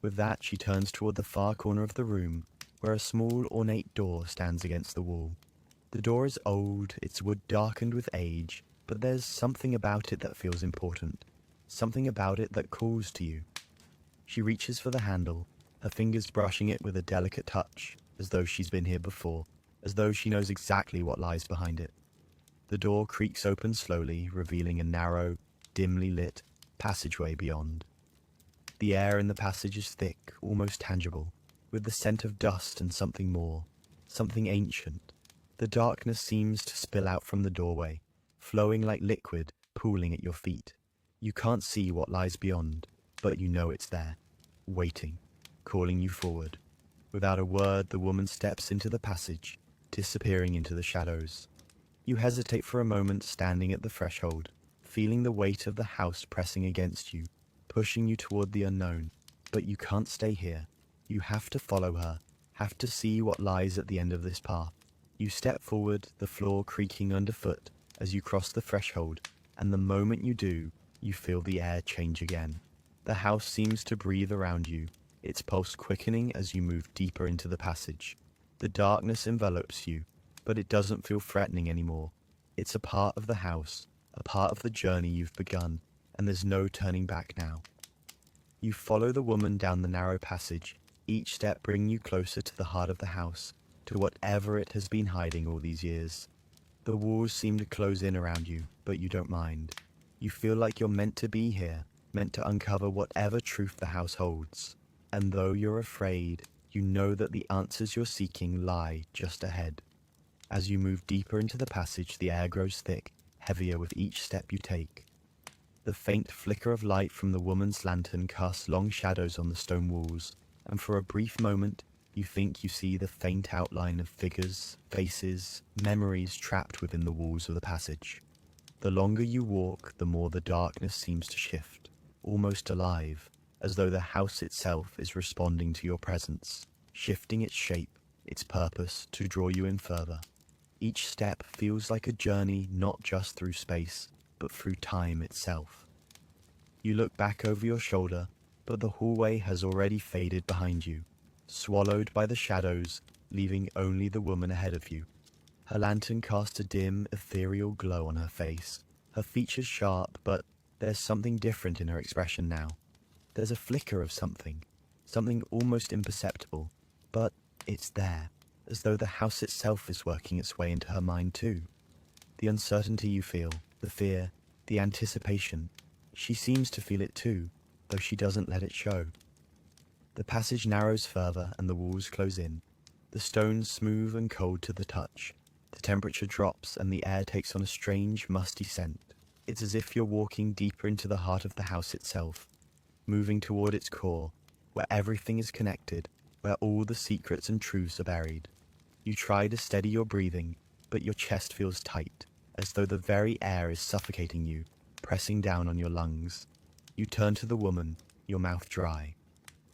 Speaker 1: With that, she turns toward the far corner of the room, where a small, ornate door stands against the wall. The door is old, its wood darkened with age, but there's something about it that feels important, something about it that calls to you. She reaches for the handle, her fingers brushing it with a delicate touch, as though she's been here before, as though she knows exactly what lies behind it. The door creaks open slowly, revealing a narrow, dimly lit passageway beyond. The air in the passage is thick, almost tangible, with the scent of dust and something more, something ancient. The darkness seems to spill out from the doorway, flowing like liquid, pooling at your feet. You can't see what lies beyond, but you know it's there, waiting, calling you forward. Without a word, the woman steps into the passage, disappearing into the shadows. You hesitate for a moment, standing at the threshold, feeling the weight of the house pressing against you, pushing you toward the unknown. But you can't stay here. You have to follow her, have to see what lies at the end of this path. You step forward, the floor creaking underfoot as you cross the threshold, and the moment you do, you feel the air change again. The house seems to breathe around you, its pulse quickening as you move deeper into the passage. The darkness envelops you, but it doesn't feel threatening anymore. It's a part of the house, a part of the journey you've begun, and there's no turning back now. You follow the woman down the narrow passage, each step bringing you closer to the heart of the house, to whatever it has been hiding all these years. The walls seem to close in around you, but you don't mind. You feel like you're meant to be here, meant to uncover whatever truth the house holds. And though you're afraid, you know that the answers you're seeking lie just ahead. As you move deeper into the passage, the air grows thick, heavier with each step you take. The faint flicker of light from the woman's lantern casts long shadows on the stone walls, and for a brief moment, you think you see the faint outline of figures, faces, memories trapped within the walls of the passage. The longer you walk, the more the darkness seems to shift, almost alive, as though the house itself is responding to your presence, shifting its shape, its purpose to draw you in further. Each step feels like a journey not just through space, but through time itself. You look back over your shoulder, but the hallway has already faded behind you, swallowed by the shadows, leaving only the woman ahead of you. Her lantern casts a dim, ethereal glow on her face, her features sharp, but there's something different in her expression now. There's a flicker of something almost imperceptible, but it's there, as though the house itself is working its way into her mind too. The uncertainty you feel, the fear, the anticipation, she seems to feel it too, though she doesn't let it show. The passage narrows further and the walls close in, the stones smooth and cold to the touch. The temperature drops and the air takes on a strange, musty scent. It's as if you're walking deeper into the heart of the house itself, moving toward its core, where everything is connected, where all the secrets and truths are buried. You try to steady your breathing, but your chest feels tight, as though the very air is suffocating you, pressing down on your lungs. You turn to the woman, your mouth dry.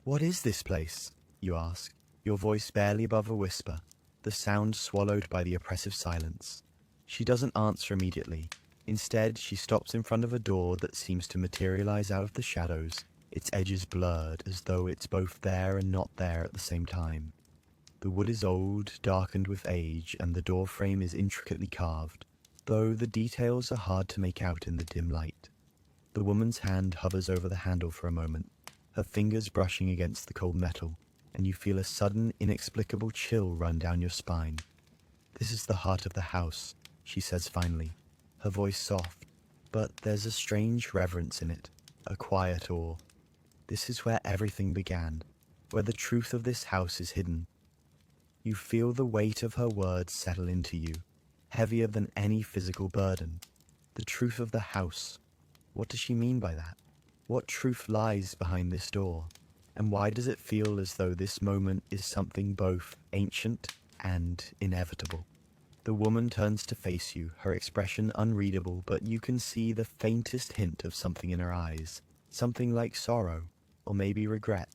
Speaker 1: "What is this place?" you ask, your voice barely above a whisper, the sound swallowed by the oppressive silence. She doesn't answer immediately. Instead, she stops in front of a door that seems to materialize out of the shadows, its edges blurred as though it's both there and not there at the same time. The wood is old, darkened with age, and the door frame is intricately carved, though the details are hard to make out in the dim light. The woman's hand hovers over the handle for a moment, her fingers brushing against the cold metal, and you feel a sudden, inexplicable chill run down your spine. "This is the heart of the house," she says finally, her voice soft, but there's a strange reverence in it, a quiet awe. This is where everything began, where the truth of this house is hidden. You feel the weight of her words settle into you, heavier than any physical burden. The truth of the house. What does she mean by that? What truth lies behind this door? And why does it feel as though this moment is something both ancient and inevitable? The woman turns to face you, her expression unreadable, but you can see the faintest hint of something in her eyes, something like sorrow, or maybe regret.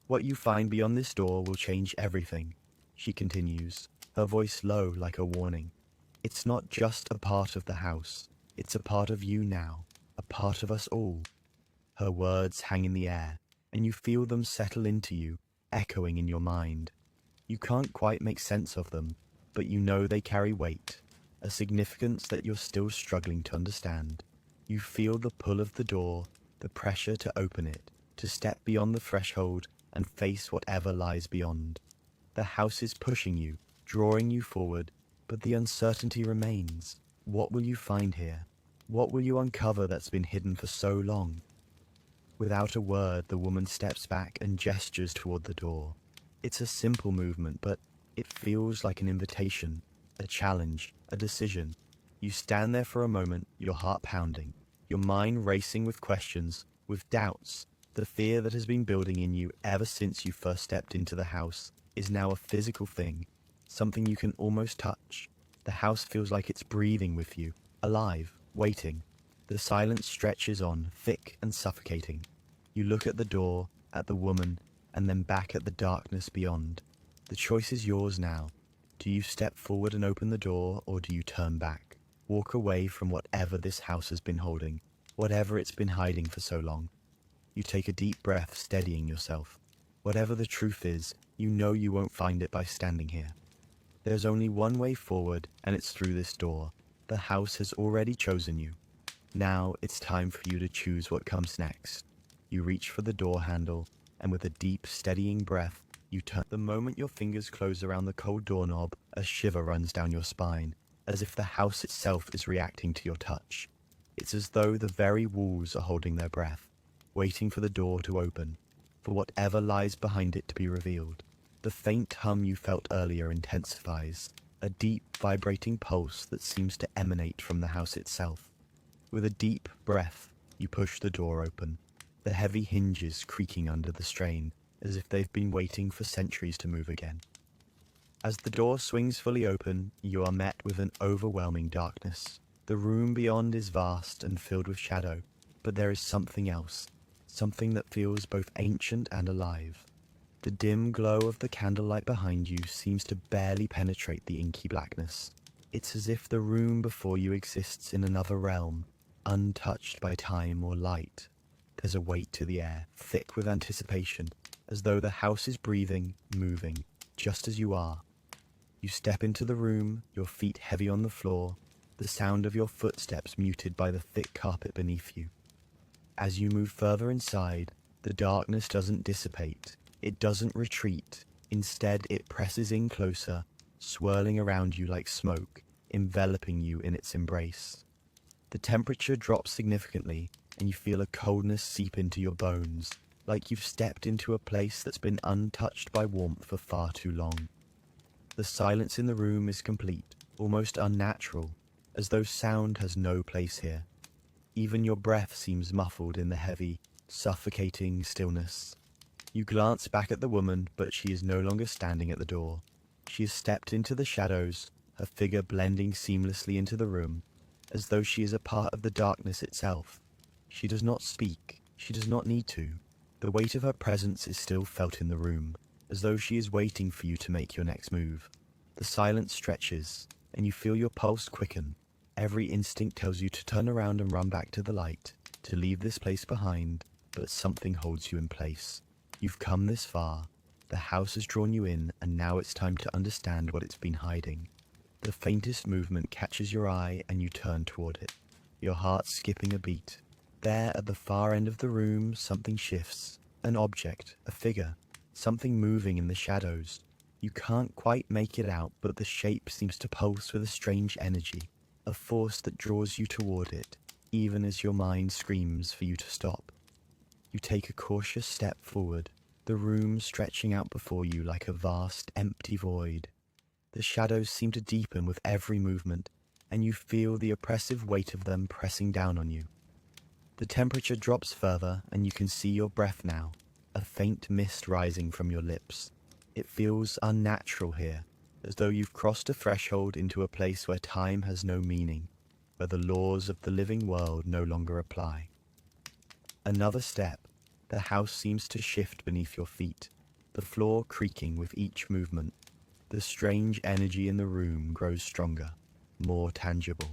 Speaker 1: "What you find beyond this door will change everything," she continues, her voice low like a warning. "It's not just a part of the house, it's a part of you now, a part of us all." Her words hang in the air, and you feel them settle into you, echoing in your mind. You can't quite make sense of them, but you know they carry weight, a significance that you're still struggling to understand. You feel the pull of the door, the pressure to open it, to step beyond the threshold and face whatever lies beyond. The house is pushing you, drawing you forward, but the uncertainty remains. What will you find here? What will you uncover that's been hidden for so long? Without a word, the woman steps back and gestures toward the door. It's a simple movement, but it feels like an invitation, a challenge, a decision. You stand there for a moment, your heart pounding, your mind racing with questions, with doubts. The fear that has been building in you ever since you first stepped into the house is now a physical thing, something you can almost touch. The house feels like it's breathing with you, alive, waiting. The silence stretches on, thick and suffocating. You look at the door, at the woman, and then back at the darkness beyond. The choice is yours now. Do you step forward and open the door, or do you turn back? Walk away from whatever this house has been holding, whatever it's been hiding for so long. You take a deep breath, steadying yourself. Whatever the truth is, you know you won't find it by standing here. There's only one way forward, and it's through this door. The house has already chosen you. Now it's time for you to choose what comes next. You reach for the door handle, and with a deep, steadying breath, you turn. The moment your fingers close around the cold doorknob, a shiver runs down your spine, as if the house itself is reacting to your touch. It's as though the very walls are holding their breath, waiting for the door to open, for whatever lies behind it to be revealed. The faint hum you felt earlier intensifies, a deep, vibrating pulse that seems to emanate from the house itself. With a deep breath, you push the door open, the heavy hinges creaking under the strain, as if they've been waiting for centuries to move again. As the door swings fully open, you are met with an overwhelming darkness. The room beyond is vast and filled with shadow, but there is something else, something that feels both ancient and alive. The dim glow of the candlelight behind you seems to barely penetrate the inky blackness. It's as if the room before you exists in another realm, untouched by time or light. There's a weight to the air, thick with anticipation, as though the house is breathing, moving, just as you are. You step into the room, your feet heavy on the floor, the sound of your footsteps muted by the thick carpet beneath you. As you move further inside, the darkness doesn't dissipate, it doesn't retreat. Instead, it presses in closer, swirling around you like smoke, enveloping you in its embrace. The temperature drops significantly, and you feel a coldness seep into your bones, like you've stepped into a place that's been untouched by warmth for far too long. The silence in the room is complete, almost unnatural, as though sound has no place here. Even your breath seems muffled in the heavy, suffocating stillness. You glance back at the woman, but she is no longer standing at the door. She has stepped into the shadows, her figure blending seamlessly into the room, as though she is a part of the darkness itself. She does not speak. She does not need to. The weight of her presence is still felt in the room, as though she is waiting for you to make your next move. The silence stretches, and you feel your pulse quicken. Every instinct tells you to turn around and run back to the light, to leave this place behind, but something holds you in place. You've come this far. The house has drawn you in, and now it's time to understand what it's been hiding. The faintest movement catches your eye, and you turn toward it, your heart skipping a beat. There, at the far end of the room, something shifts. An object, a figure, something moving in the shadows. You can't quite make it out, but the shape seems to pulse with a strange energy, a force that draws you toward it, even as your mind screams for you to stop. You take a cautious step forward, the room stretching out before you like a vast, empty void. The shadows seem to deepen with every movement, and you feel the oppressive weight of them pressing down on you. The temperature drops further, and you can see your breath now, a faint mist rising from your lips. It feels unnatural here, as though you've crossed a threshold into a place where time has no meaning, where the laws of the living world no longer apply. Another step. The house seems to shift beneath your feet, the floor creaking with each movement. The strange energy in the room grows stronger, more tangible.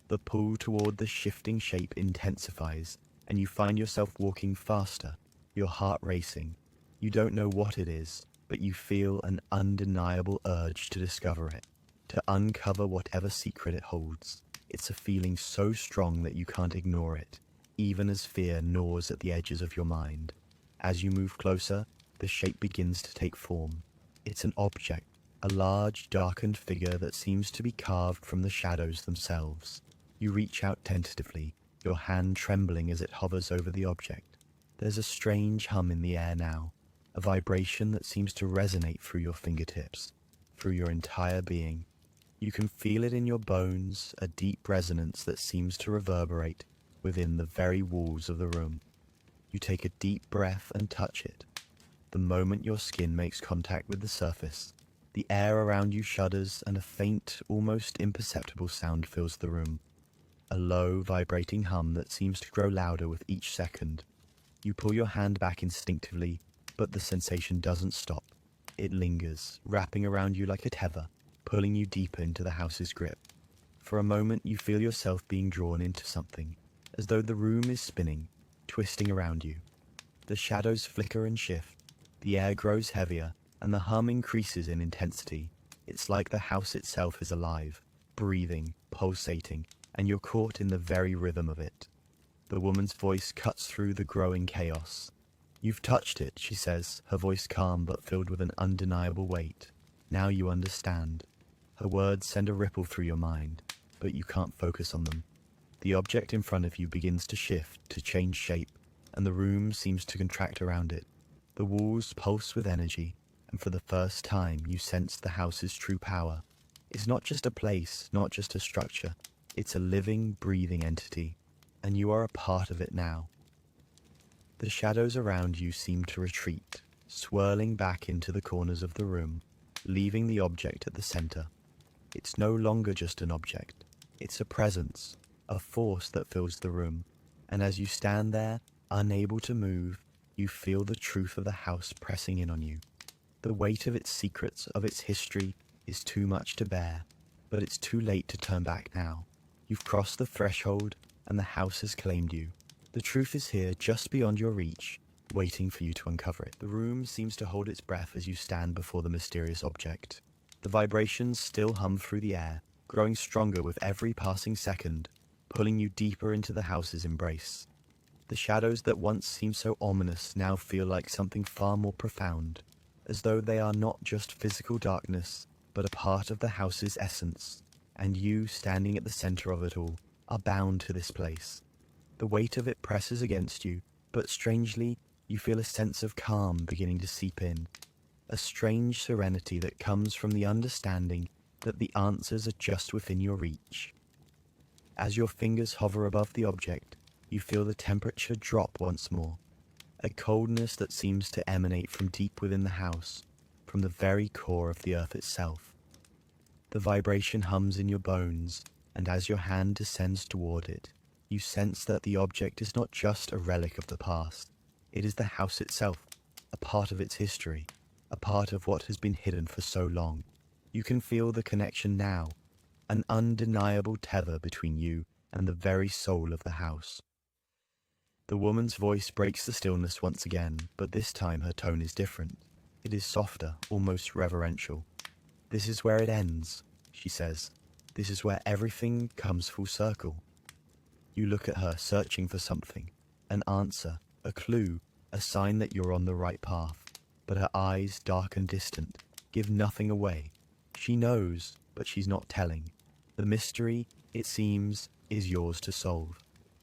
Speaker 1: The pull toward the shifting shape intensifies, and you find yourself walking faster, your heart racing. You don't know what it is, but you feel an undeniable urge to discover it, to uncover whatever secret it holds. It's a feeling so strong that you can't ignore it, even as fear gnaws at the edges of your mind. As you move closer, the shape begins to take form. It's an object, a large, darkened figure that seems to be carved from the shadows themselves. You reach out tentatively, your hand trembling as it hovers over the object. There's a strange hum in the air now, a vibration that seems to resonate through your fingertips, through your entire being. You can feel it in your bones, a deep resonance that seems to reverberate within the very walls of the room. You take a deep breath and touch it. The moment your skin makes contact with the surface, the air around you shudders and a faint, almost imperceptible sound fills the room. A low, vibrating hum that seems to grow louder with each second. You pull your hand back instinctively, but the sensation doesn't stop. It lingers, wrapping around you like a tether, pulling you deeper into the house's grip. For a moment you feel yourself being drawn into something, as though the room is spinning, twisting around you. The shadows flicker and shift, the air grows heavier, and the hum increases in intensity. It's like the house itself is alive, breathing, pulsating, and you're caught in the very rhythm of it. The woman's voice cuts through the growing chaos. "You've touched it," she says, her voice calm but filled with an undeniable weight. "Now you understand." Her words send a ripple through your mind, but you can't focus on them. The object in front of you begins to shift, to change shape, and the room seems to contract around it. The walls pulse with energy, and for the first time you sense the house's true power. It's not just a place, not just a structure. It's a living, breathing entity, and you are a part of it now. The shadows around you seem to retreat, swirling back into the corners of the room, leaving the object at the center. It's no longer just an object. It's a presence, a force that fills the room, and as you stand there, unable to move, you feel the truth of the house pressing in on you. The weight of its secrets, of its history, is too much to bear, but it's too late to turn back now. You've crossed the threshold, and the house has claimed you. The truth is here, just beyond your reach, waiting for you to uncover it. The room seems to hold its breath as you stand before the mysterious object. The vibrations still hum through the air, growing stronger with every passing second, pulling you deeper into the house's embrace. The shadows that once seemed so ominous now feel like something far more profound, as though they are not just physical darkness, but a part of the house's essence, and you, standing at the center of it all, are bound to this place. The weight of it presses against you, but strangely, you feel a sense of calm beginning to seep in, a strange serenity that comes from the understanding that the answers are just within your reach. As your fingers hover above the object, you feel the temperature drop once more, a coldness that seems to emanate from deep within the house, from the very core of the earth itself. The vibration hums in your bones, and as your hand descends toward it, you sense that the object is not just a relic of the past. It is the house itself, a part of its history, a part of what has been hidden for so long. You can feel the connection now, an undeniable tether between you and the very soul of the house. The woman's voice breaks the stillness once again, but this time her tone is different. It is softer, almost reverential. "This is where it ends," she says. "This is where everything comes full circle." You look at her, searching for something, an answer, a clue, a sign that you're on the right path. But her eyes, dark and distant, give nothing away. She knows, but she's not telling. The mystery, it seems, is yours to solve.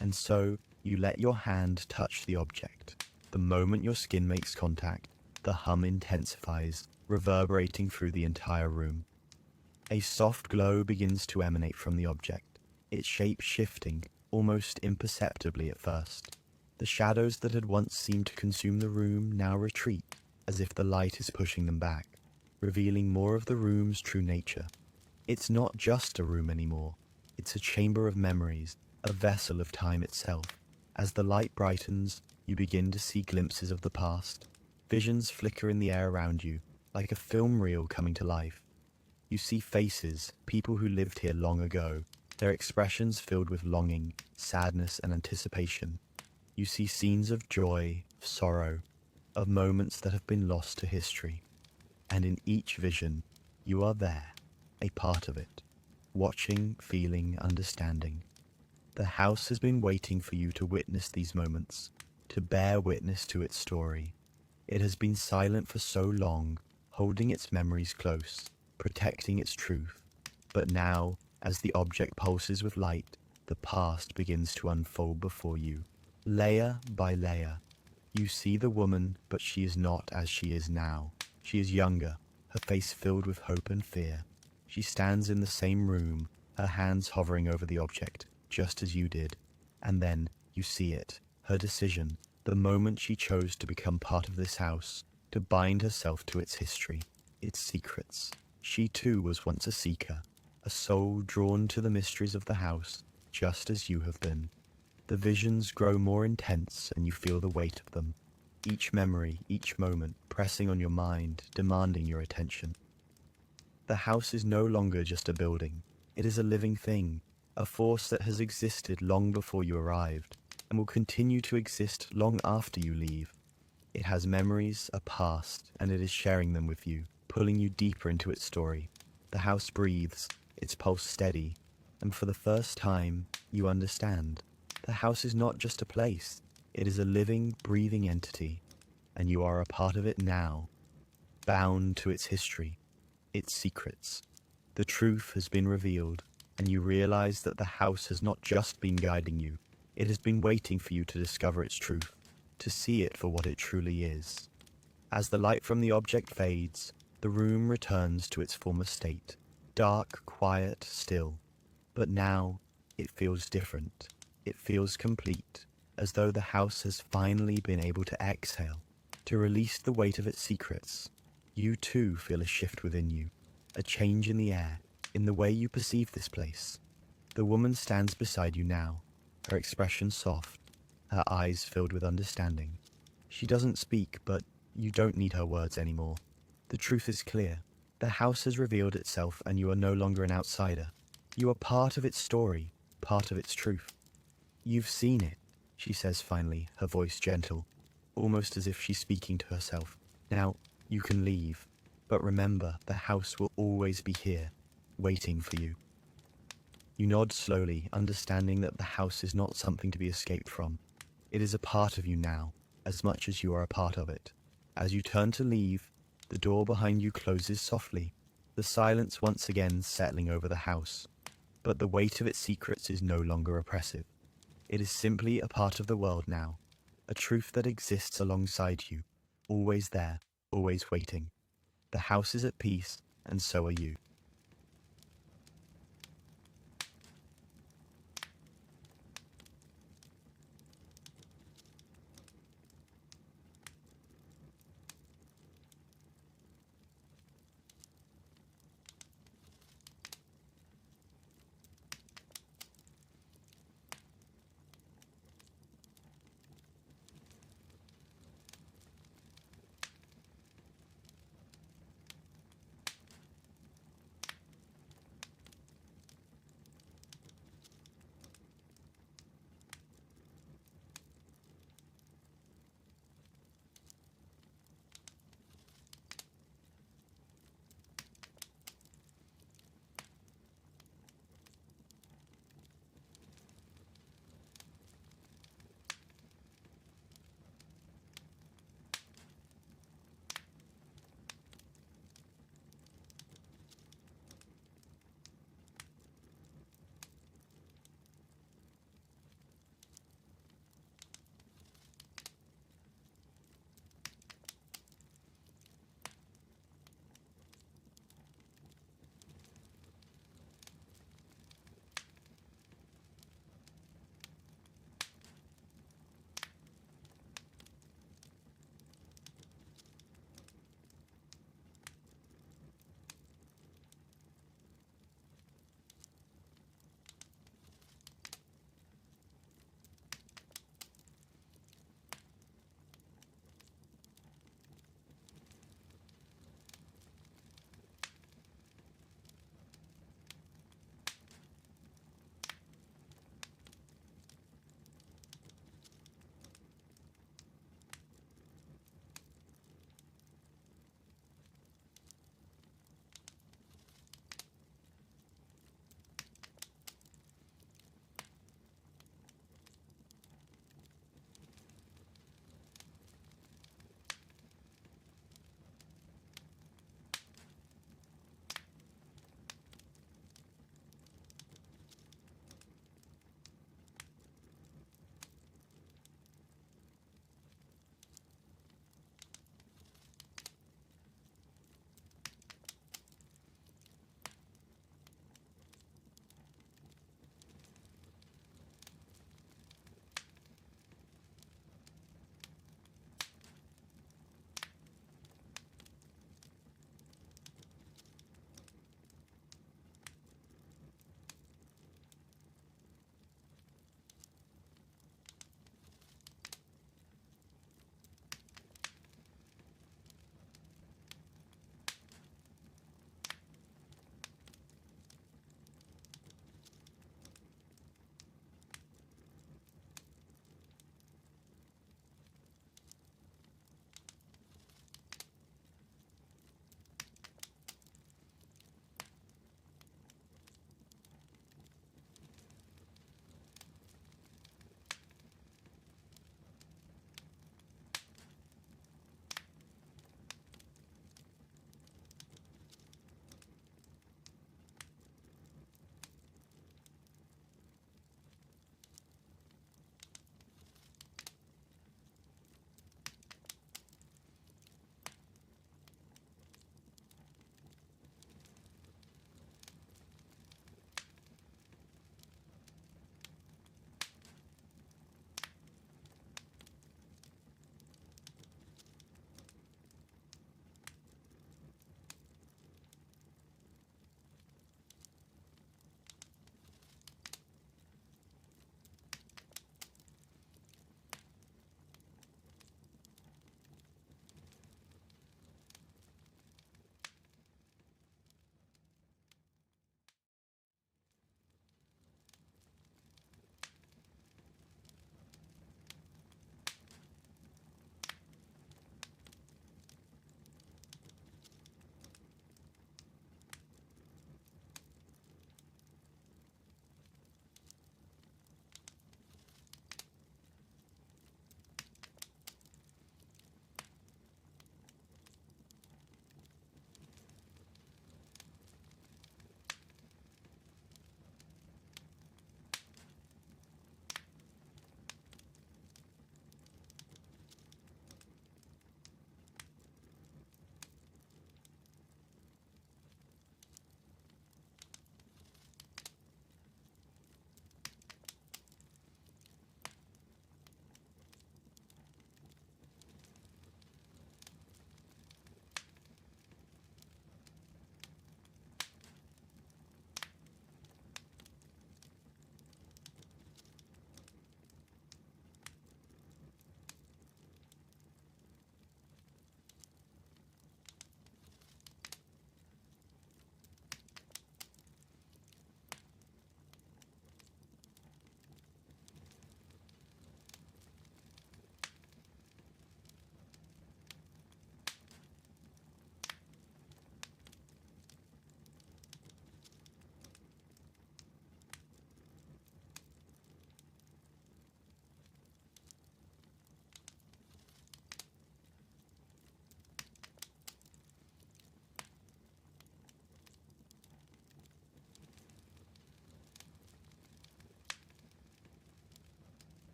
Speaker 1: And so, you let your hand touch the object. The moment your skin makes contact, the hum intensifies, reverberating through the entire room. A soft glow begins to emanate from the object, its shape shifting, almost imperceptibly at first. The shadows that had once seemed to consume the room now retreat, as if the light is pushing them back, revealing more of the room's true nature. It's not just a room anymore. It's a chamber of memories, a vessel of time itself. As the light brightens, you begin to see glimpses of the past. Visions flicker in the air around you, like a film reel coming to life. You see faces, people who lived here long ago, their expressions filled with longing, sadness, and anticipation. You see scenes of joy, of sorrow, of moments that have been lost to history. And in each vision, you are there, a part of it, watching, feeling, understanding. The house has been waiting for you to witness these moments, to bear witness to its story. It has been silent for so long, holding its memories close, protecting its truth. But now, as the object pulses with light, the past begins to unfold before you, layer by layer. You see the woman, but she is not as she is now. She is younger, her face filled with hope and fear. She stands in the same room, her hands hovering over the object, just as you did. And then you see it, her decision, the moment she chose to become part of this house, to bind herself to its history, its secrets. She too was once a seeker, a soul drawn to the mysteries of the house, just as you have been. The visions grow more intense and you feel the weight of them. Each memory, each moment, pressing on your mind, demanding your attention. The house is no longer just a building. It is a living thing, a force that has existed long before you arrived, and will continue to exist long after you leave. It has memories, a past, and it is sharing them with you, pulling you deeper into its story. The house breathes, its pulse steady, and for the first time, you understand. The house is not just a place, it is a living, breathing entity, and you are a part of it now, bound to its history, its secrets. The truth has been revealed, and you realize that the house has not just been guiding you, it has been waiting for you to discover its truth, to see it for what it truly is. As the light from the object fades, the room returns to its former state, dark, quiet, still. But now, it feels different. It feels complete, as though the house has finally been able to exhale, to release the weight of its secrets. You too feel a shift within you, a change in the air, in the way you perceive this place. The woman stands beside you now, her expression soft, her eyes filled with understanding. She doesn't speak, but you don't need her words anymore. The truth is clear. The house has revealed itself and you are no longer an outsider. You are part of its story, part of its truth. You've seen it, she says finally, her voice gentle, almost as if she's speaking to herself. Now, you can leave, but remember, the house will always be here, waiting for you. You nod slowly, understanding that the house is not something to be escaped from. It is a part of you now, as much as you are a part of it. As you turn to leave, the door behind you closes softly, the silence once again settling over the house. But the weight of its secrets is no longer oppressive. It is simply a part of the world now, a truth that exists alongside you, always there, always waiting. The house is at peace, and so are you.